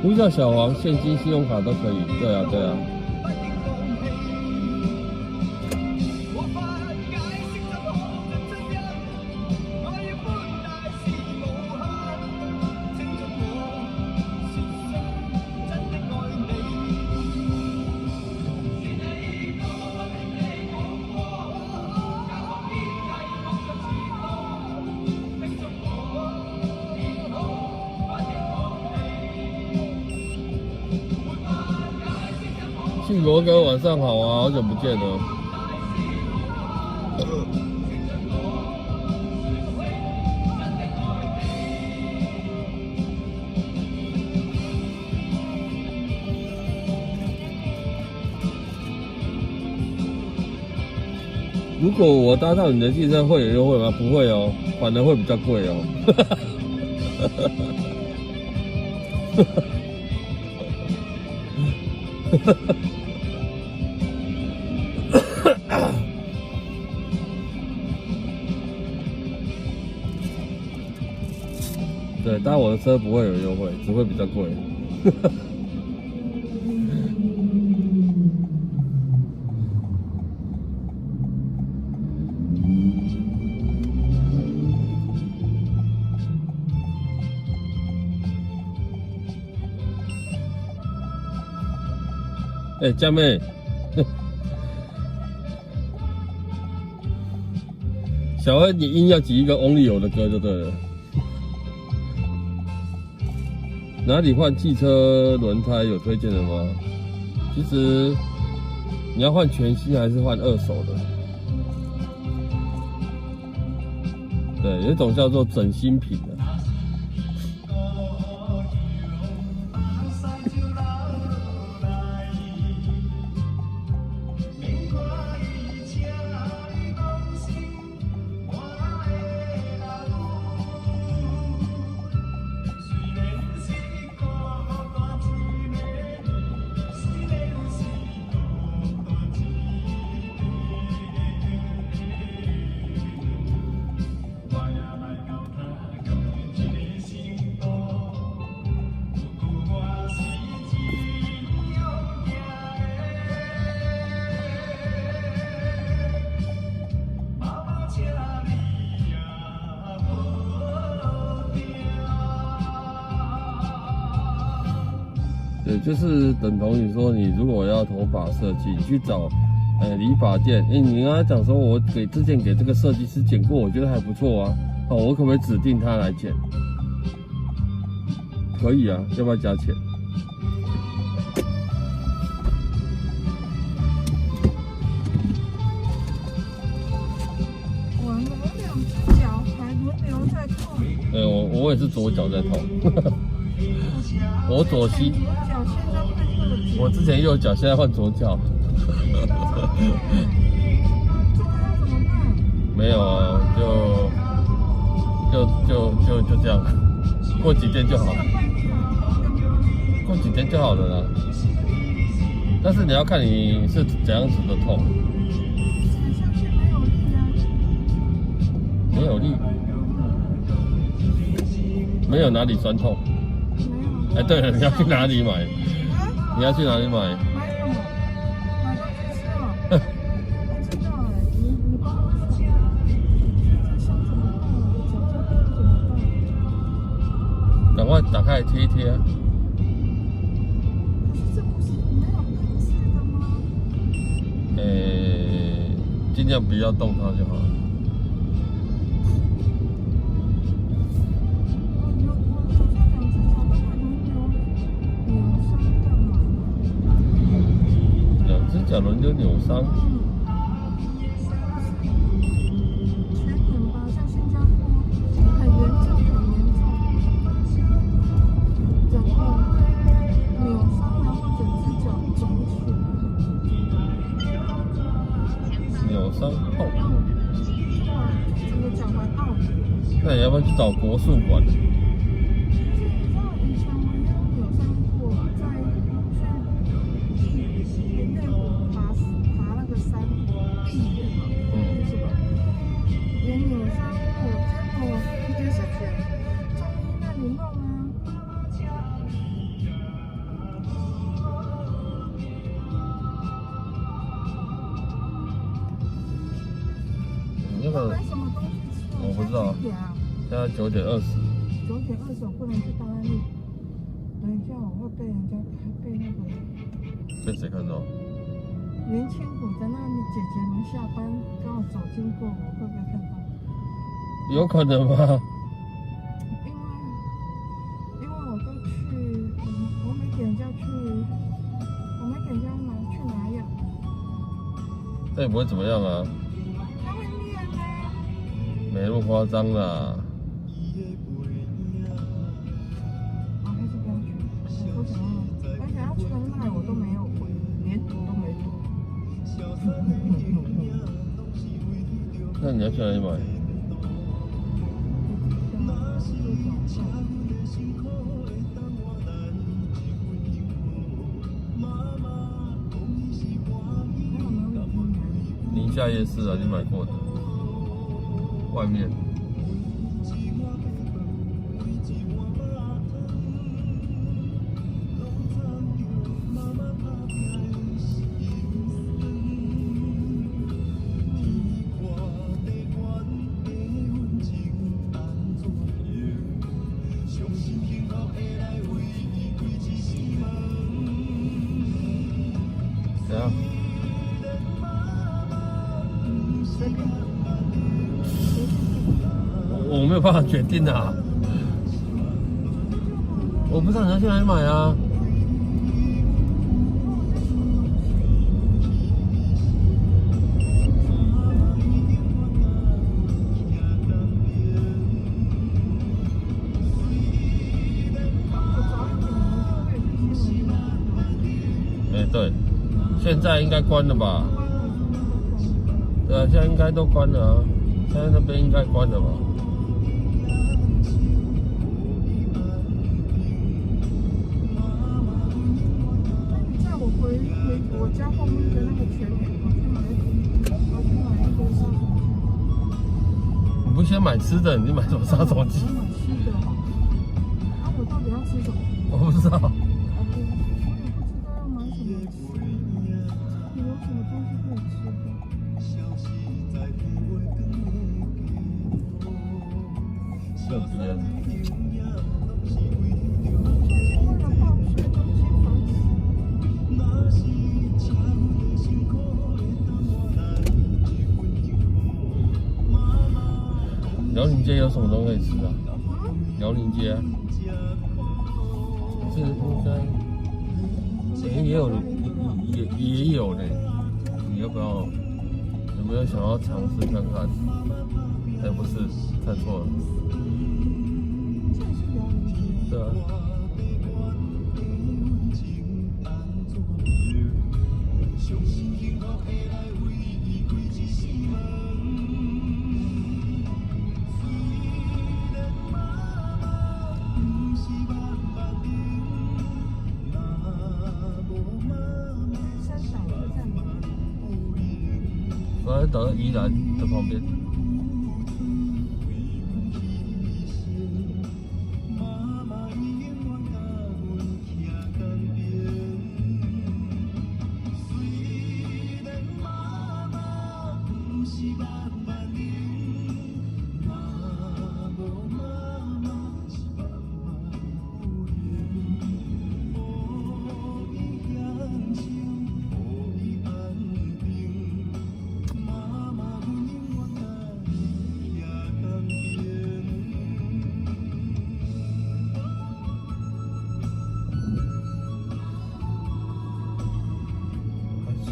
呼叫小黄，现金、信用卡都可以。对啊，对啊。庆罗哥，晚上好啊，好久不见了。如果我搭上你的计程会有优惠吗？不会哦，反而会比较贵哦。对，搭我的车不会有优惠，只会比较贵。哎，佳妹，小恩，你硬要挤一个 Only 有的歌就对了。哪里换汽车轮胎有推荐的吗？其实你要换全新还是换二手的？对，有一种叫做整新品的。对，就是等同于说，你如果要头发设计，你去找理发店，你跟他讲说，我之前给这个设计师剪过，我觉得还不错啊，哦，我可不可以指定他来剪？可以啊，要不要加钱？完了，我两只脚还轮流在痛。对，我也是左脚在痛，我左膝。我之前右脚，现在换左脚。没有啊，就这样，过几天就好了，过几天就好了啦。但是你要看你是怎样子的痛，没有力，没有哪里酸痛。哎，对了，你要去哪里买？你要去哪里买？买什么？买东西吃哦。我知道哎，你帮我说，这伤怎么办？我的脚这边怎么办？赶快打开来贴一贴啊！可是这不是没有根治的吗？尽量不要动它就好了。脚轮流扭伤，全脸吧，像新加坡很严重，然后扭伤，然后整只脚肿起来，扭伤痛，整个脚踝凹。那你要不要去找国术馆？那个买什么东西吃？我不知道，现在9点20。9点20，我不能去大安路。等一下，我会被人家被那个。被谁看到？年轻股在那里，姐姐们下班刚好走经过，我会不会看到？有可能吗？因为我都去，我没给人家去，我没给人家去拿药。那也不会怎么样啊。他会念呢。没那么夸张啦。我还是不要去，我想要去的那我都没有回，连读都没读。那你要去哪里买？宁夏夜市啊，你买过的，外面。样？随便。我没有办法决定啊，我不知道你要去哪里买啊。对，现在应该关了吧？对啊，现在应该都关了啊，现在那边应该关了吧？在我回我家后面的那个全联，我去买一个杀虫剂。你不先买吃的，你买什么杀虫剂？我买吃的哈。啊，我到底要吃什么？我不知道。我也不知道要买什么吃。这里有什么东西可以吃的？这边。为了报税，东西烦死。辽宁街有什么东西可以吃啊？辽宁街啊，这应该也有也有呢。你要不要？有没有想要尝试看看？哎，不是，看错了。这也是辽宁街。对啊。三岛是在哪？我在等宜兰的旁边。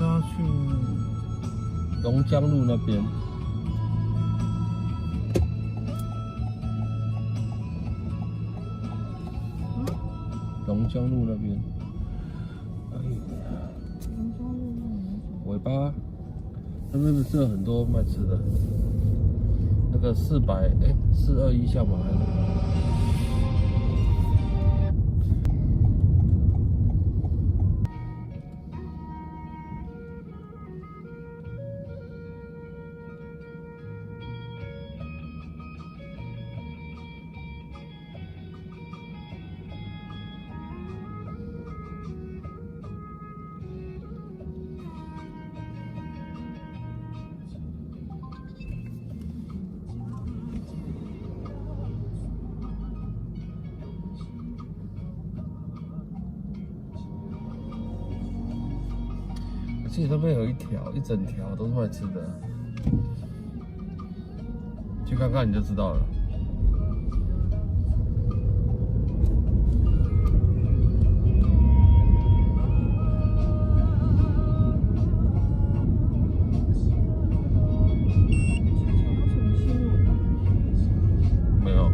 要去龙江路那边，龙江路那边，尾巴那边不是有很多卖吃的，那个421下马来。我记得那边有一整条都是卖吃的，去看看你就知道了。没有。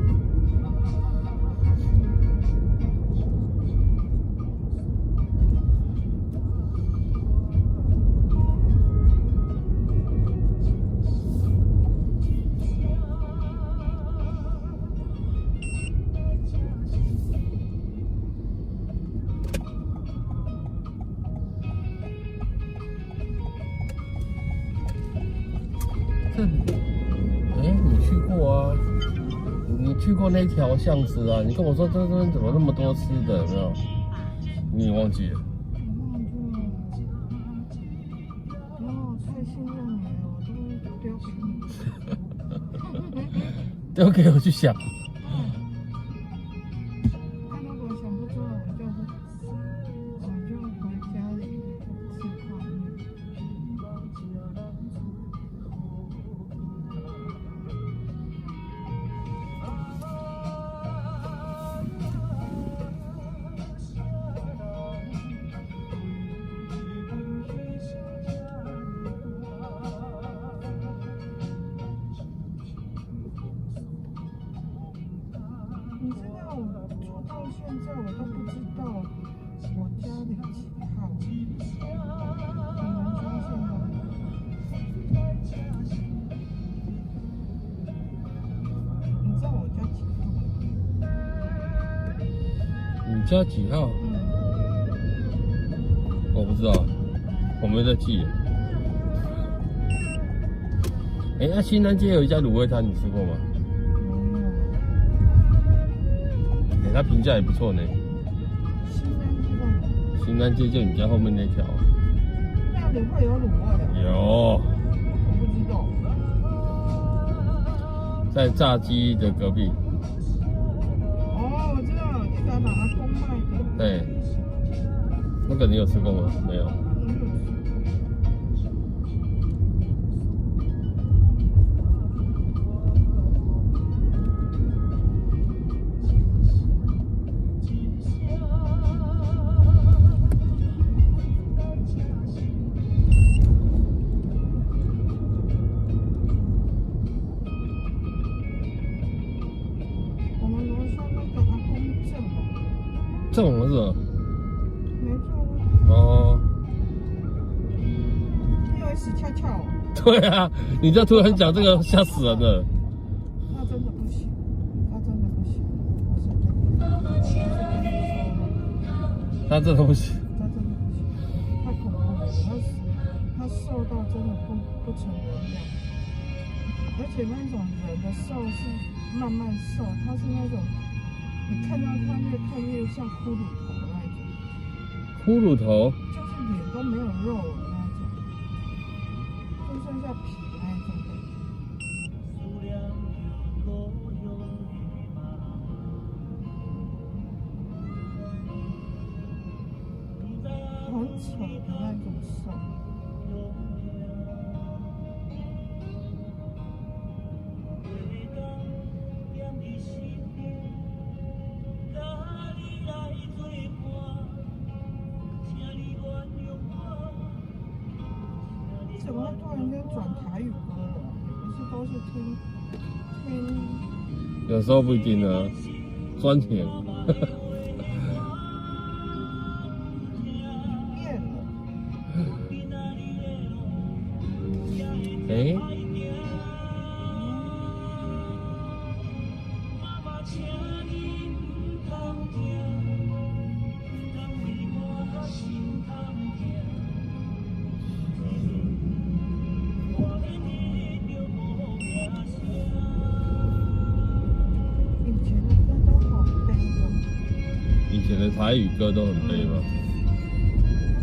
你去过啊？你去过那条巷子啊？你跟我说这边怎么那么多吃的？有没有？你也忘记了？哦，太信任你了，我都丢给你。丢给我去想。那如果想不出来，我就回家里吃泡面。家几号？我不知道，我没在记。哎，那新南街有一家卤味摊，你吃过吗？哎，它评价也不错呢。新南街就你家后面那条。那里会有卤味啊？有。我不知道。在炸鸡的隔壁。哦，我知道，一个把它公卖的。对。那个你有吃过吗？没有。这种是吧？没中啊。哦。因为死翘翘。对啊，你这突然讲这个，吓死人了。他真的不行，他真的不行，他真的不行。他真的不行，太恐怖了。他瘦到真的不成人样，而且那种人的瘦是慢慢瘦，他是那种。你看到他越看越像骷髅头的那种，骷髅头就是脸都没有肉了那种，就剩下皮那种感觉。很扯的那种瘦。怎么会突然间转台语歌了？不是都是听。有时候不一定啊，专钱。变了。哎。以前的台语歌都很悲吗？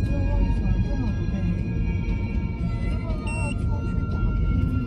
就为什么这么悲？因为他要出去打拼嘛。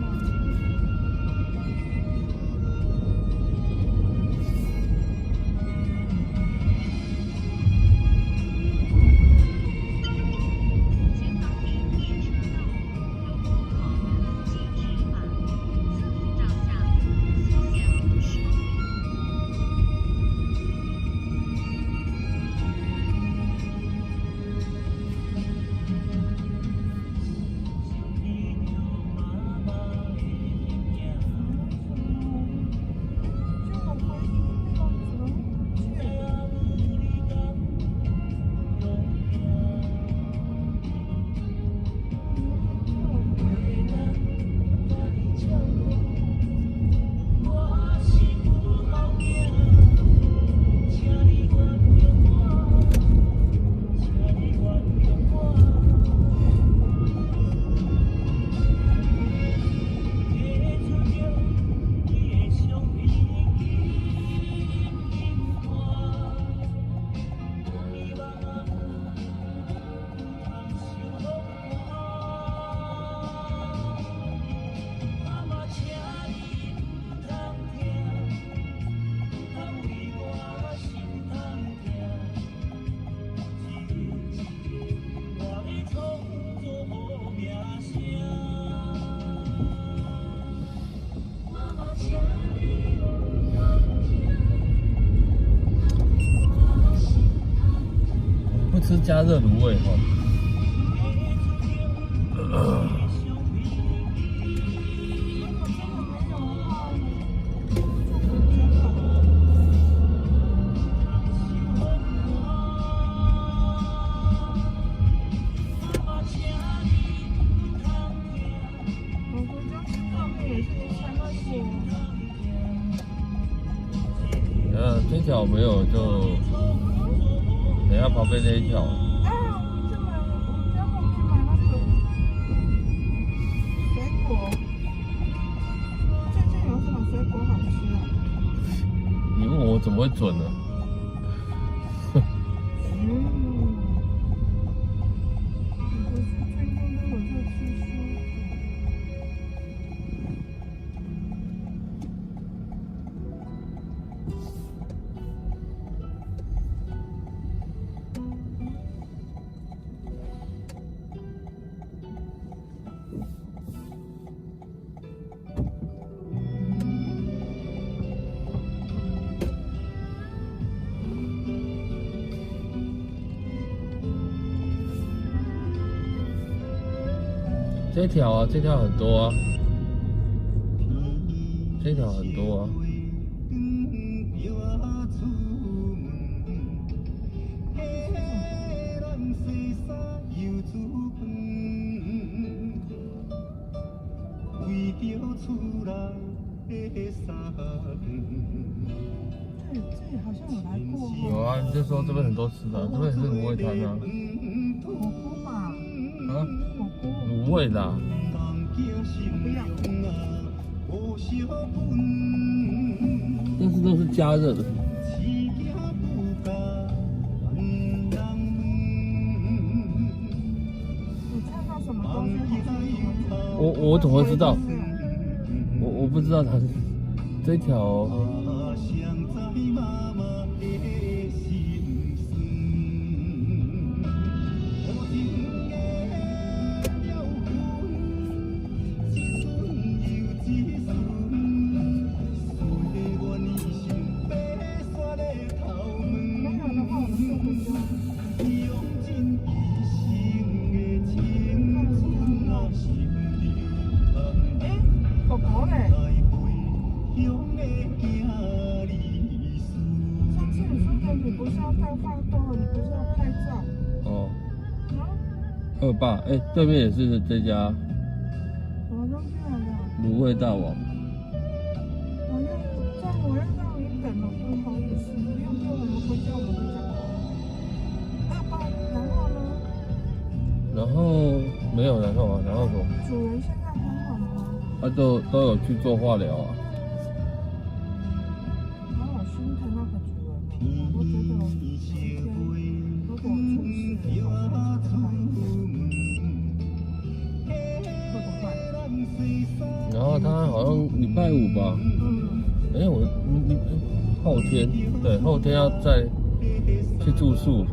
吃加热卤味哈。天桥没有就下旁边那一条。啊，我们家后面买那个水果，最近有什么水果好吃啊？你问我怎么会准呢？我是最近都有在吃水果。这条啊，这条很多啊，这条很多啊。这里好像有来过哦。有啊，你就说这边很多吃的，这边是卤味摊啊。火锅吧？啊？火锅。卤味的啊。不要。但是都是加热的。你看到什么东西好像什么？我怎么会知道？我不知道它是这条哦。狗狗嘞？上次你说的，你不是要带饭豆，你不是要拍照？哦。啊？二爸，哎，对面也是这家什么东西来的？卤味大王。我要让你等了，不好意思，要不然我们回家，我们回家。爸爸，然后呢？然后没有然后啊，然后什么？主人现在还好吗？他都有去做化疗啊。好心疼那个主人哦，我觉得有一天如果出事了，好像跟他一样，会不会？然后他好像礼拜五吧，哎，你后天，对，后天要再去住宿。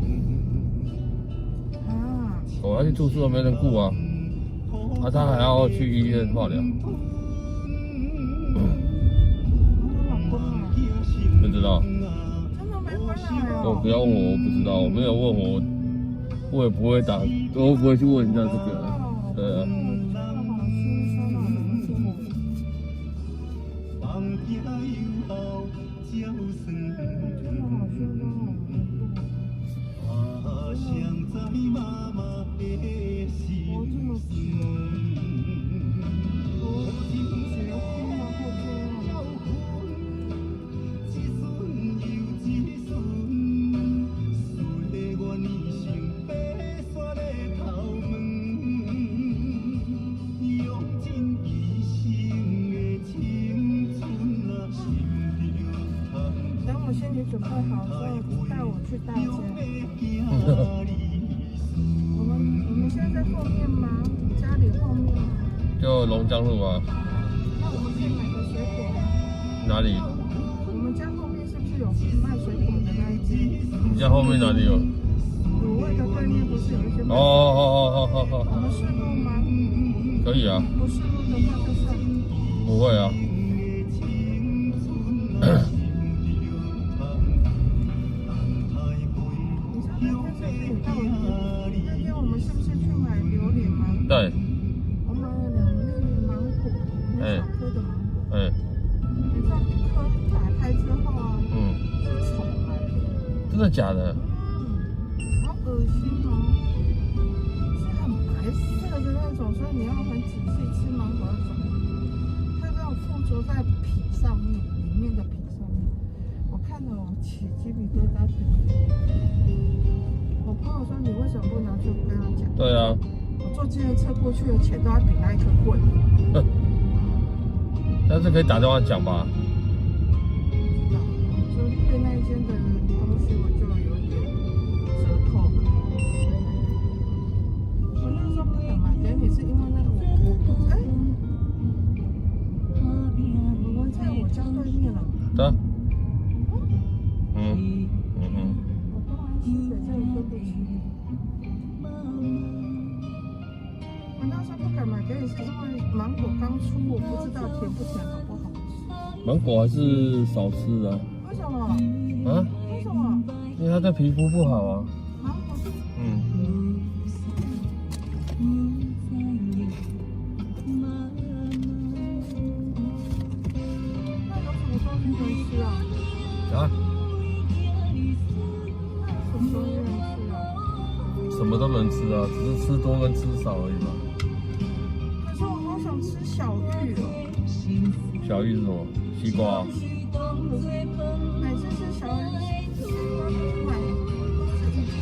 啊，我要去住宿都没人顾啊，他还要去医院化疗。我老公啊，不知道，真的没回来哦。不要问我，我不知道，我没有问我，我也不会打，我不会去问人家这个。对啊。我心里准备好之后，带我去大街。我们现在在后面吗？家里后面吗？就龙江路啊。那我们可以买个水果吗？哪里？我们家后面是不是有卖水果的那一间？你家后面哪里有？卤味的对面不是有一些卖？哦。我们顺路吗？可以啊。不顺路的话就算。不会啊。那天我们是不是去买榴莲吗？对。我买了2粒芒果，很小颗的芒果。你知道一颗打开之后啊，是虫来的。真的假的？好恶心哦，是很白色的那种，所以你要很仔细吃芒果的时候，它这种附着在皮上面，里面的皮上面。我看了我起鸡皮疙瘩。我朋友说你为什么不拿去跟他讲？对啊，我坐计程车过去的钱都要比那一颗贵。但是可以打电话讲吧。就对那一间的东西我就有点折扣嘛。我那时候不敢买给你是因为那个我不哎，我们在我家对面了。对啊。我东南西北这里分不清。我那时候不敢买给你是因为芒果刚出，我不知道甜不甜好不好吃。芒果还是少吃啊。为什么？啊？为什么？因为它对皮肤不好啊。芒果是那有什么东西可以吃啊？啊？什么东西能吃啊？什么都能吃啊，只是吃多跟吃少而已嘛。可是我好想吃小玉哦。小玉是什么？西瓜。每次吃小玉，西瓜都是买自己煮。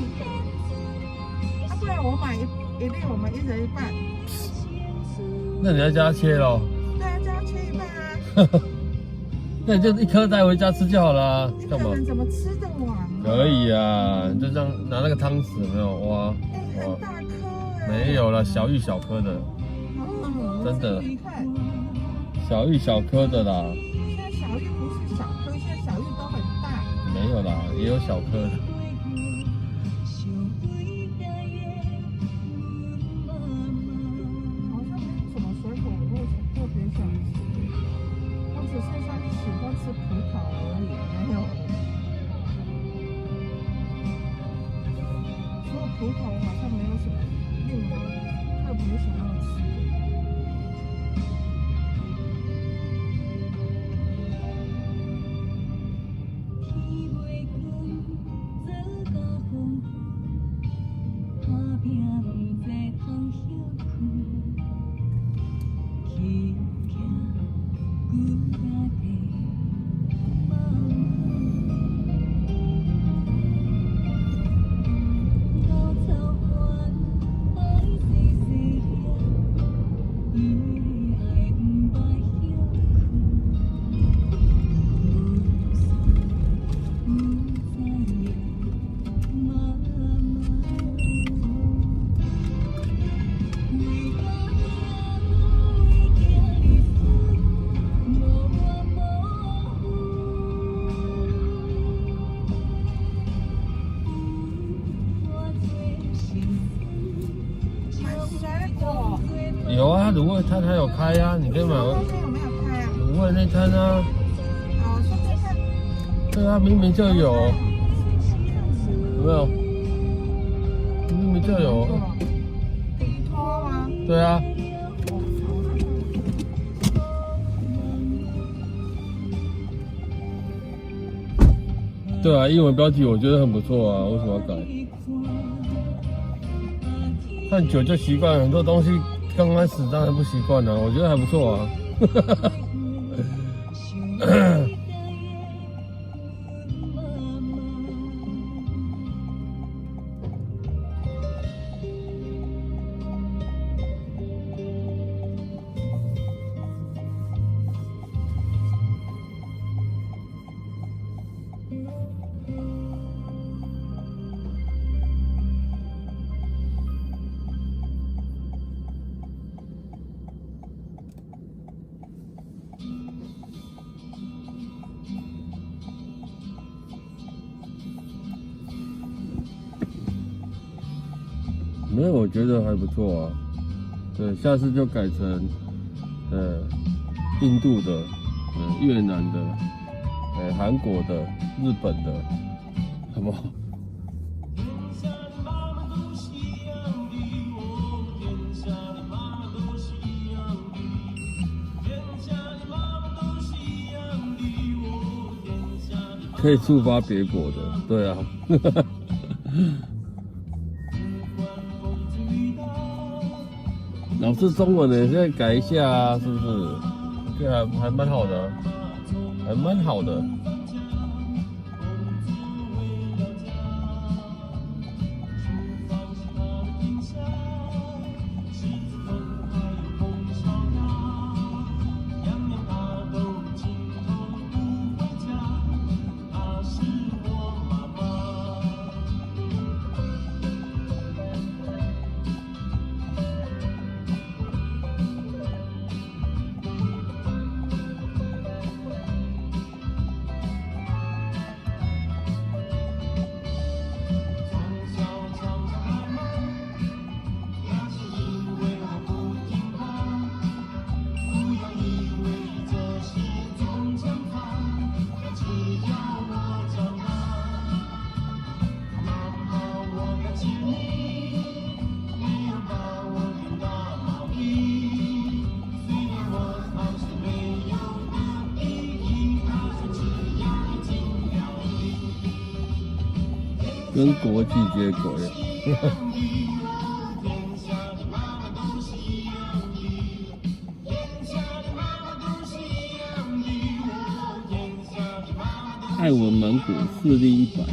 啊，不然我买一粒，我们一人一半。那你要加切咯。对啊，这样切一半啊。那你就一颗带回家吃就好了，干嘛？一个人怎么吃得完啊？可以啊，你就这样拿那个汤匙有没有挖？很大颗哎。没有了，小玉小颗的，真的你看，小玉小颗的啦，现在小玉不是小颗，现在小玉都很大。没有啦，也有小颗的。好像没有什么水果我会特别想吃，我只是像喜欢吃葡萄而已，没有。除了葡萄，我好像没有什么令我特别想要吃的。有啊，卤味摊还有开啊，你可以买。那边有没有开啊？卤味那摊啊。好，顺便看。对啊，明明就有，有没有？明明就有。底托吗？对啊。对啊，英文标题我觉得很不错啊，为什么要改？看久就习惯，很多东西刚开始当然不习惯了，我觉得还不错啊。没有，我觉得还不错啊。对，下次就改成，印度的，越南的，韩国的，日本的，好不好？可以触发别国的，对啊。老师中文的，现在改一下啊，是不是？这还蛮好的，还蛮好的。跟国际接轨。爱文芒果4粒100。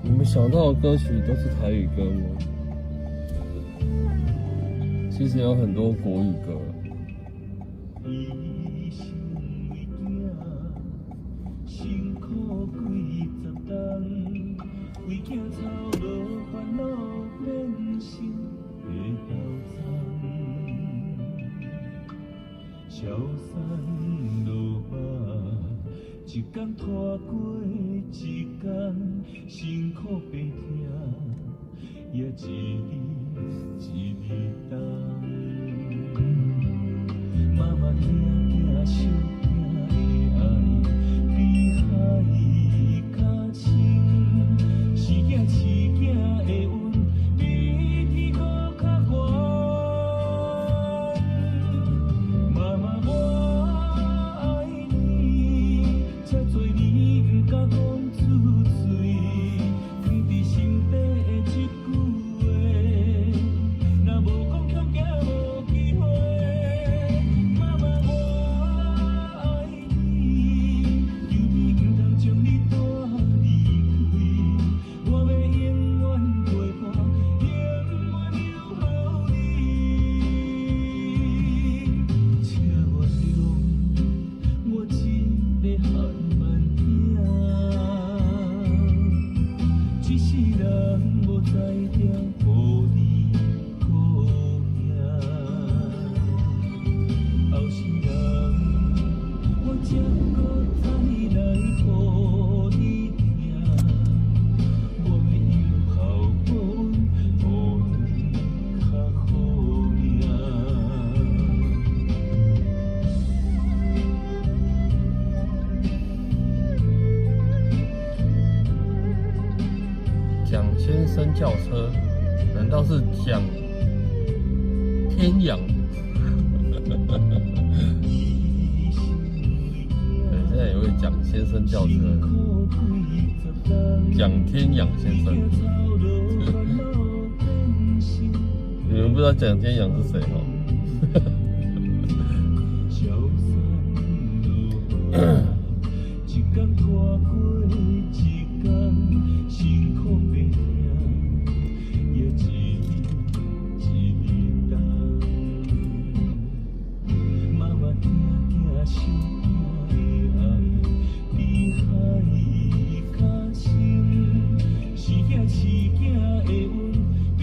你们想到的歌曲都是台语歌吗？其实有很多国语歌。辛苦几十冬，为囝操劳烦恼变心的斗争，消散落寞，一天拖过一天，辛苦白听，也一日一日等。妈妈听听想听的爱，比海较深，是囝是囝的阮，比天阁较悬。妈妈我爱你，这多年不敢讲出嘴，藏伫心底的一句话，若无讲强行无机会。妈妈我爱你，求你不通将你带离开，我要永远陪伴，永远留予你。请原谅我一个汉慢听，一世人无才调，无你顾影。后世人，我才搁再来予你听。我要有孝报恩，予你较好命。蒋先生轿车，难道是蒋天养？对，现在有位蒋先生轿车，蒋天养先生。你们不知道蒋天养是谁哦？一天拖过一天，辛苦白听，也一日一日等。妈妈听听想听的爱，比海较深，是囝是囝的阮，比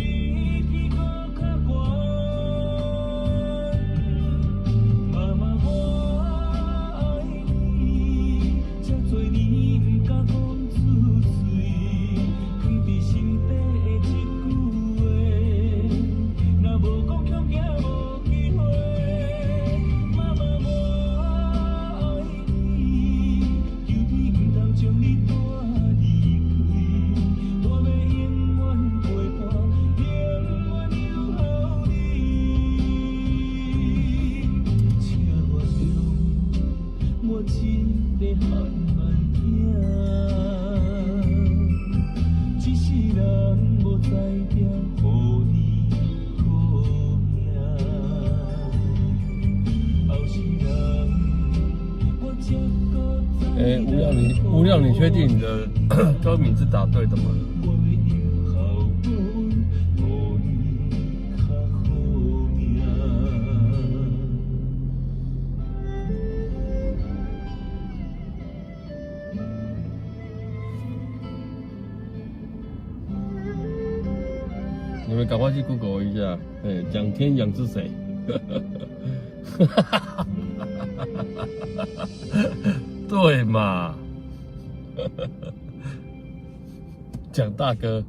天阁较悬。哎，无料，你确定你的歌名是打对的吗？你们赶快去 Google 一下，哎，蒋天养是谁？对嘛，蒋大哥，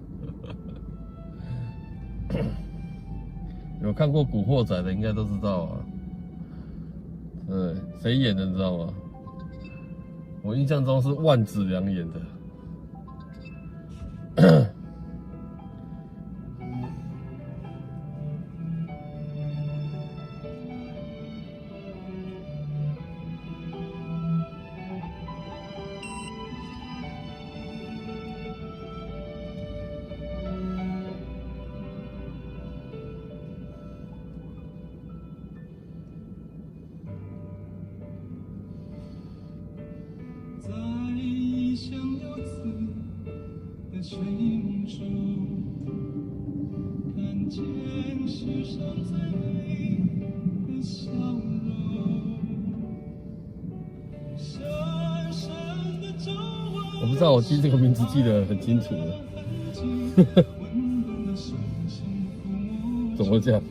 有看过《古惑仔》的应该都知道啊。对，谁演的你知道吗？我印象中是万梓良演的。睡梦中，看见世上最美的笑容。深深的皱纹，我不知道我记这个名字记得很清楚了。怎么会这样？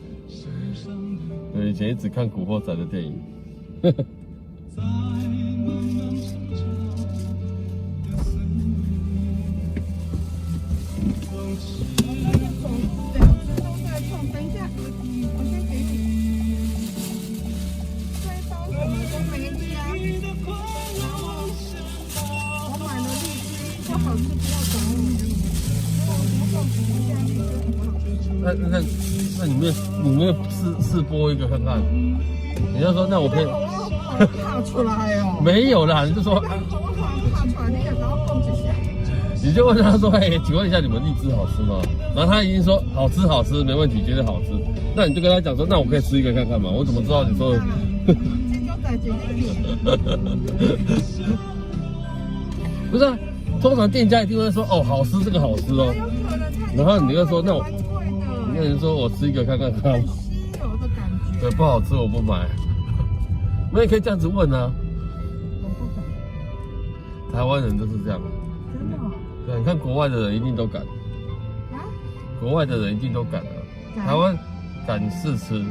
我以前一直看《古惑仔》的电影。在慢慢成长的岁月。等一下，我先给你。这一包什么都没加，然后我买了荔枝，不好吃不要找我。我告诉一下荔枝很好吃。那里面试播一个看看。你就说那我可以。我怕出来哦。没有啦，你就说。我怕出来，你也然后放一下。你就问他说：“哎，请问一下，你们荔枝好吃吗？”然后他已经说：“好吃，好吃，没问题，绝对好吃。”那你就跟他讲说：“那我可以吃一个看看吗？”我怎么知道你说的？不是啊，通常店家一定会说：“哦，好吃，这个好吃哦。”然后你就说：“那我，那你说我吃一个看看看。”稀有的感觉。对，不好吃我不买。那你可以这样子问啊。我不敢。台湾人都是这样。真的。对，你看国外的人一定都敢，国外的人一定都敢啊。台湾敢试吃，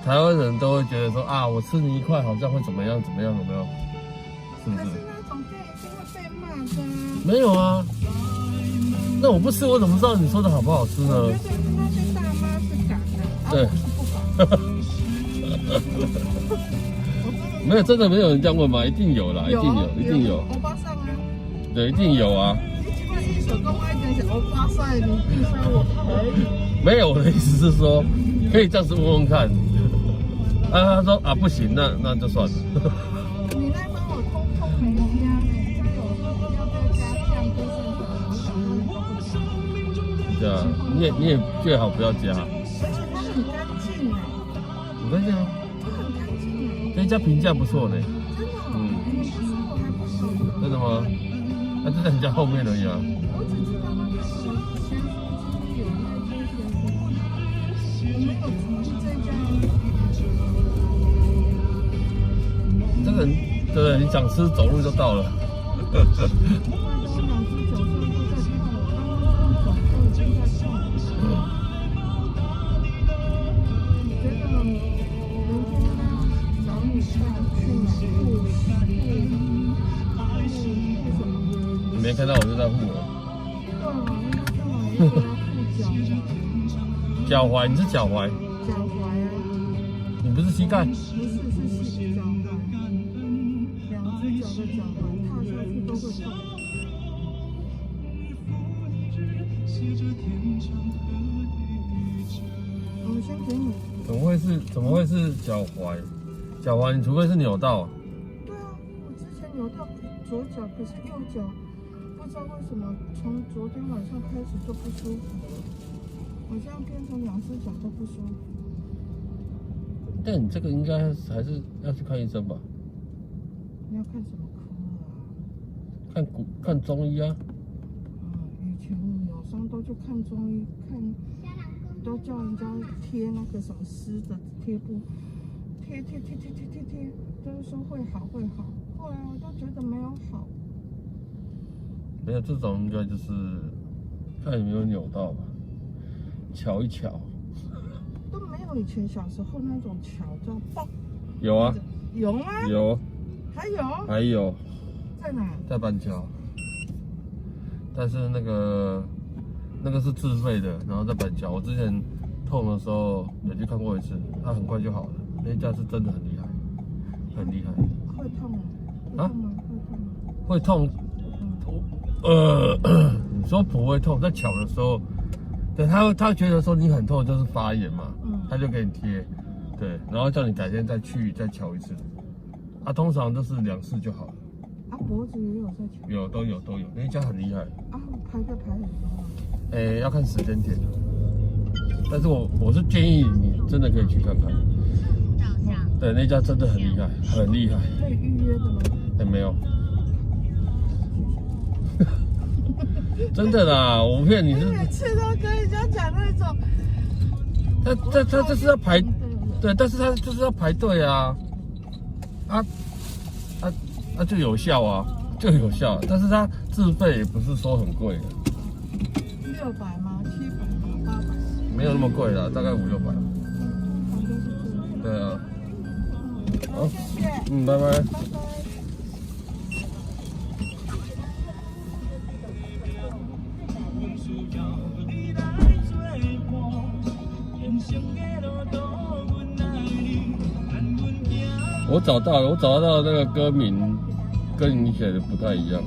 台湾人都会觉得说啊，我吃你一块好像会怎么样怎么样，有没有？是不是？可是那种店一定会被骂的啊。没有啊，那我不吃，我怎么知道你说的好不好吃呢？我觉得那些大妈是敢的，对。没有，真的没有人这样问吗？一定有啦，一定有，一定有。欧巴桑啊。对，一定有啊。一手跟我一点欧巴桑，你必须我可以。没有，我的意思是说，可以这样子问问看。啊，他说啊不行，那就算了。你那帮我通没加呢，加有要再加酱跟蒜头。对啊，你也最好不要加。而且它很干净哎。很干净啊。它很干净哎。这家评价不错呢。真的哦。我还不熟。真的吗？那就在你家后面而已啊。我只知道那个咸酥鸡有那间咸酥鸡，我没有吃这家。这个对，你想吃走路就到了。你没看到我就在护了。脚踝，你是脚踝？脚踝啊。你不是膝盖？不是，是脚踝。两只脚的脚踝踏下去都会痛。我先给你。怎么会是脚踝？脚踝，你除非是扭到。对啊，我之前扭到左脚，可是右脚不知道为什么从昨天晚上开始就不舒服了。我现在变成两只脚都不舒服。但你这个应该还是要去看医生吧？你要看什么科啊？看中医啊。以前有伤都去看中医，都叫人家贴那个什么湿的贴布，贴，就是说会好。后来我都觉得没有好。没有，这种应该就是看有没有扭到吧，瞧一瞧。都没有以前小时候那种桥这样爆。有啊。有吗？有。还有。在哪？在板桥。但是那个是自费的，然后在板桥。我之前痛的时候有去看过一次，它很快就好了。那一家是真的很厉害，很厉害。会痛吗？啊？会痛吗？会痛。你说不会痛，在瞧的时候，对他觉得说你很痛就是发炎嘛，他就给你贴，对，然后叫你改天再瞧一次。啊，通常都是2次就好了。啊，脖子也有在瞧？有，都有，那一家很厉害。啊，排很多啊。要看时间点的。但是我是建议你真的可以去看看。对，那家真的很厉害，很厉害。可以预约的吗？没有。真的啦，我不骗你是。每次都跟人家讲那种。他这是要排，对，但是他就是要排队啊。就有效啊，就有效。但是他自费也不是说很贵的。600吗？700吗？800？没有那么贵啦，大概500-600。对啊。好，谢谢。拜拜。拜拜。我找到那个歌名跟你写的不太一样。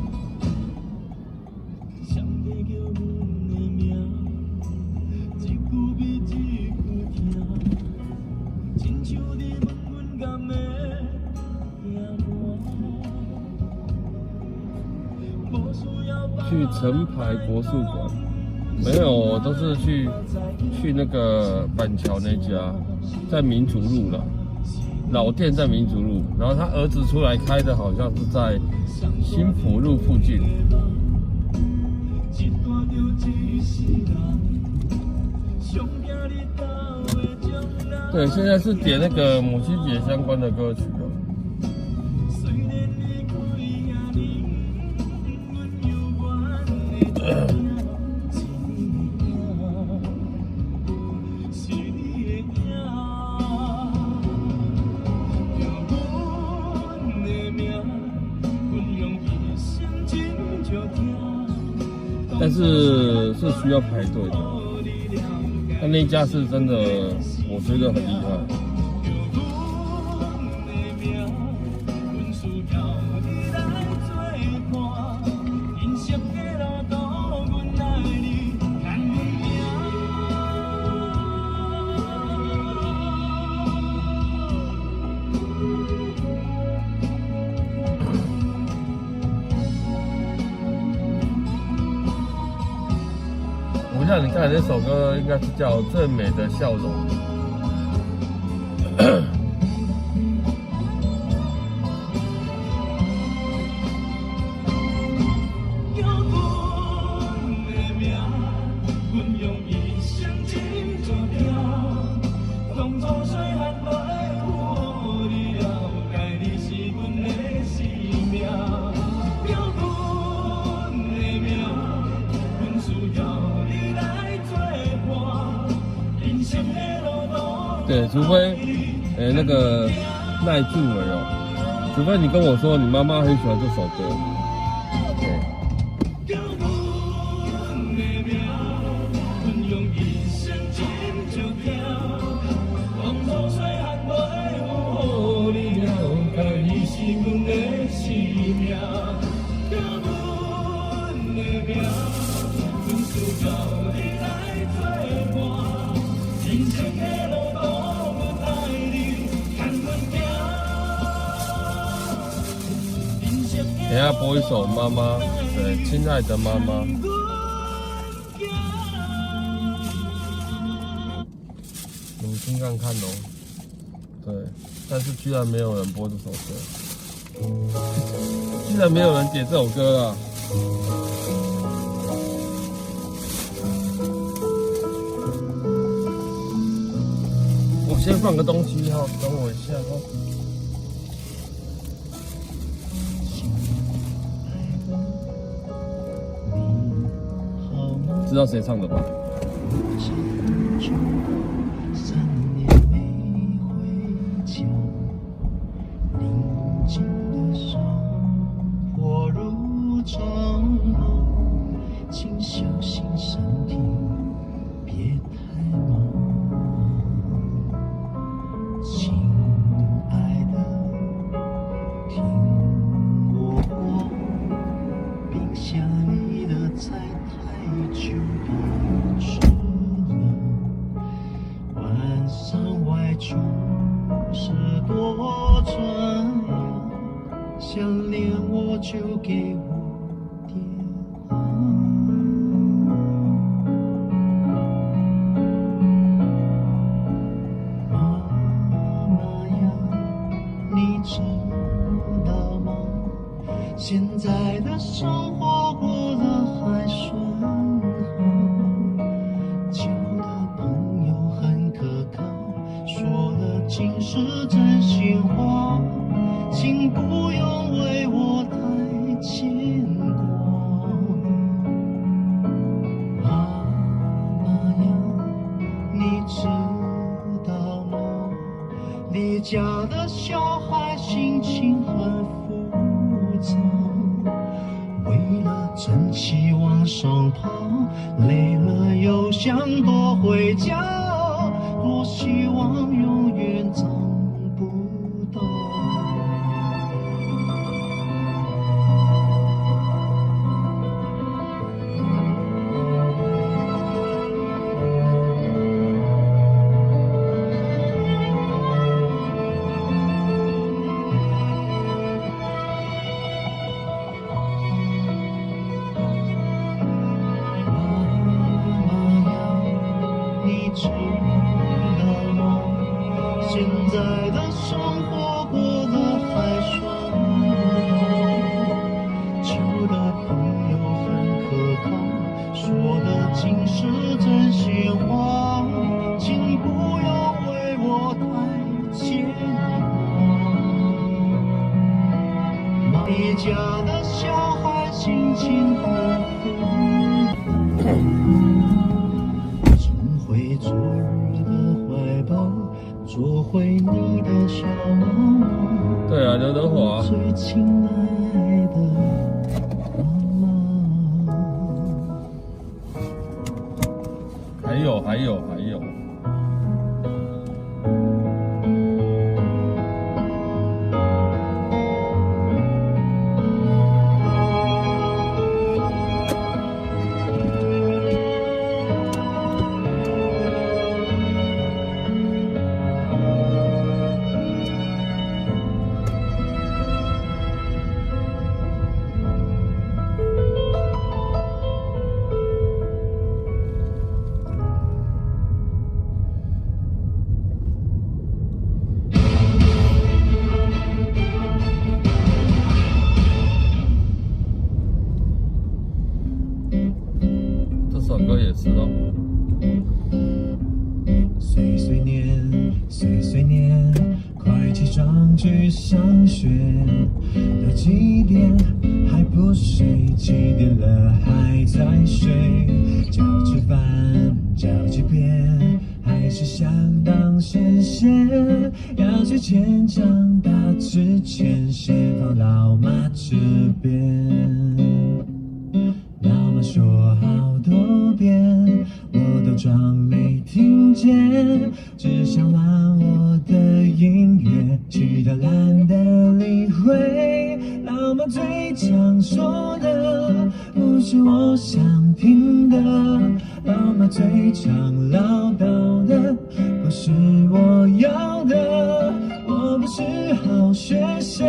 去城牌国术馆没有，我都是去那个板桥那家，在民族路了。老店在民族路，然后他儿子出来开的好像是在新福路附近。对，现在是点那个母亲节相关的歌曲哦。但是需要排队的，但那家是真的，我觉得很厉害。我想你看那首歌应该是叫《最美的笑容》。对，除非，那个赖俊伟哦，除非你跟我说你妈妈很喜欢这首歌，对。等一下播一首《妈妈》，对，亲爱的妈妈。你们听看看哦。对，但是居然没有人播这首歌。居然没有人点这首歌啊！我先放个东西哈，等我一下哈。知道谁唱的吗？想念我就给我电话，妈妈呀，你知道吗？现在的生活过得还算好，交的朋友很可靠，说的尽是真心话，请不用为我太牵挂。妈妈呀，你知道吗？离家的小孩心情很复杂，为了争气往上爬，累了又想躲回家，多希望永远长不大。知道吗？现在的生活过得还算好，交的朋友很可靠，说的尽是真心话，请不要为我太牵挂。你家的小孩心情很昨日的怀抱，做回你的小猫。对啊，刘德华。最亲爱的妈妈。还有。这首歌也是哦。岁岁年，岁岁年，快起床去上学。到几点还不睡？几点了还在睡？叫吃饭，叫几遍，还是想当神仙。要学前长大之前，先放老妈这边。老妈说好多遍，我都装没听见，只想玩我的音乐，其他懒得理会。老妈最常说的不是我想听的，老妈最常唠叨的不是我要的。我不是好学生，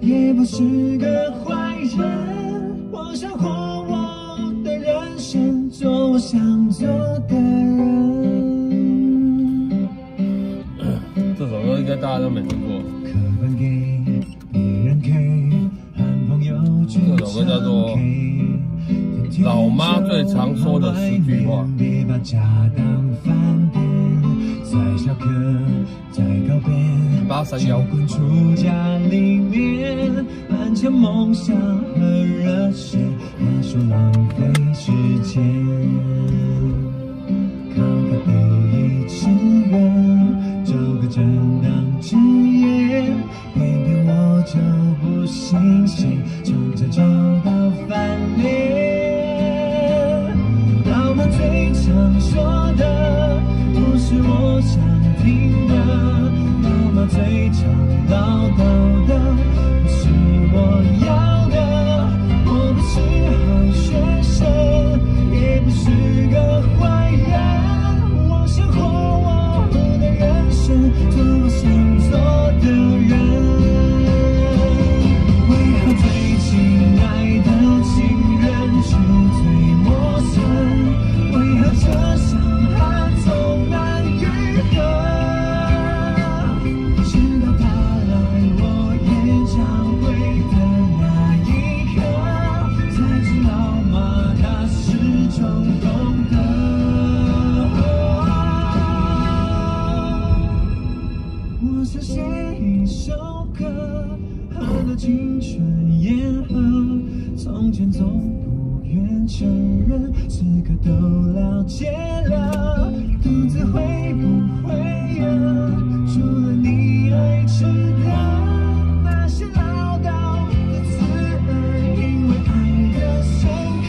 也不是个坏人，我想活我的人生，做我想做的人。这首歌应该大家都没听过。课本给别人首歌叫做《老妈最常说的10句话》。别把家当饭店，在小客，在告别1831滚出家里面，满腔梦想和热血，他说浪费时间。考个第一志愿，找个正当职业，偏偏我就不信邪，冲着找到翻脸。老妈最常说的，不是我想听的；老妈最常唠叨的，不是我要的。我不是好学生，也不是个坏人，我想活我的人生，做我想做的人。为何最亲爱的情人却最陌生？为何这伤痕总难愈合？直到他来我演唱会的那一刻，才知老妈她始终懂得。我想写一首歌，喝到青春烟河，从前总不愿承认，此刻都了解了，肚子会不会饿？除了你爱吃的那些唠叨的刺耳，因为爱的深刻。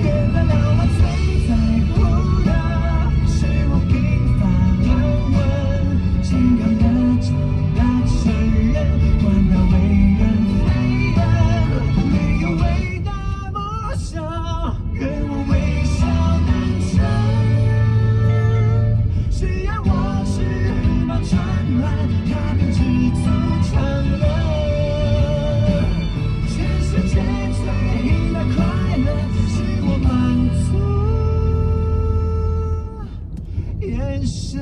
原来老妈最在乎的是我平凡安稳，健康的长大成人，管他为人非人，没有伟大梦想，愿我微笑单纯。谁让我翅膀传来，他便知足常乐。全世界最大快乐，是我满足眼神。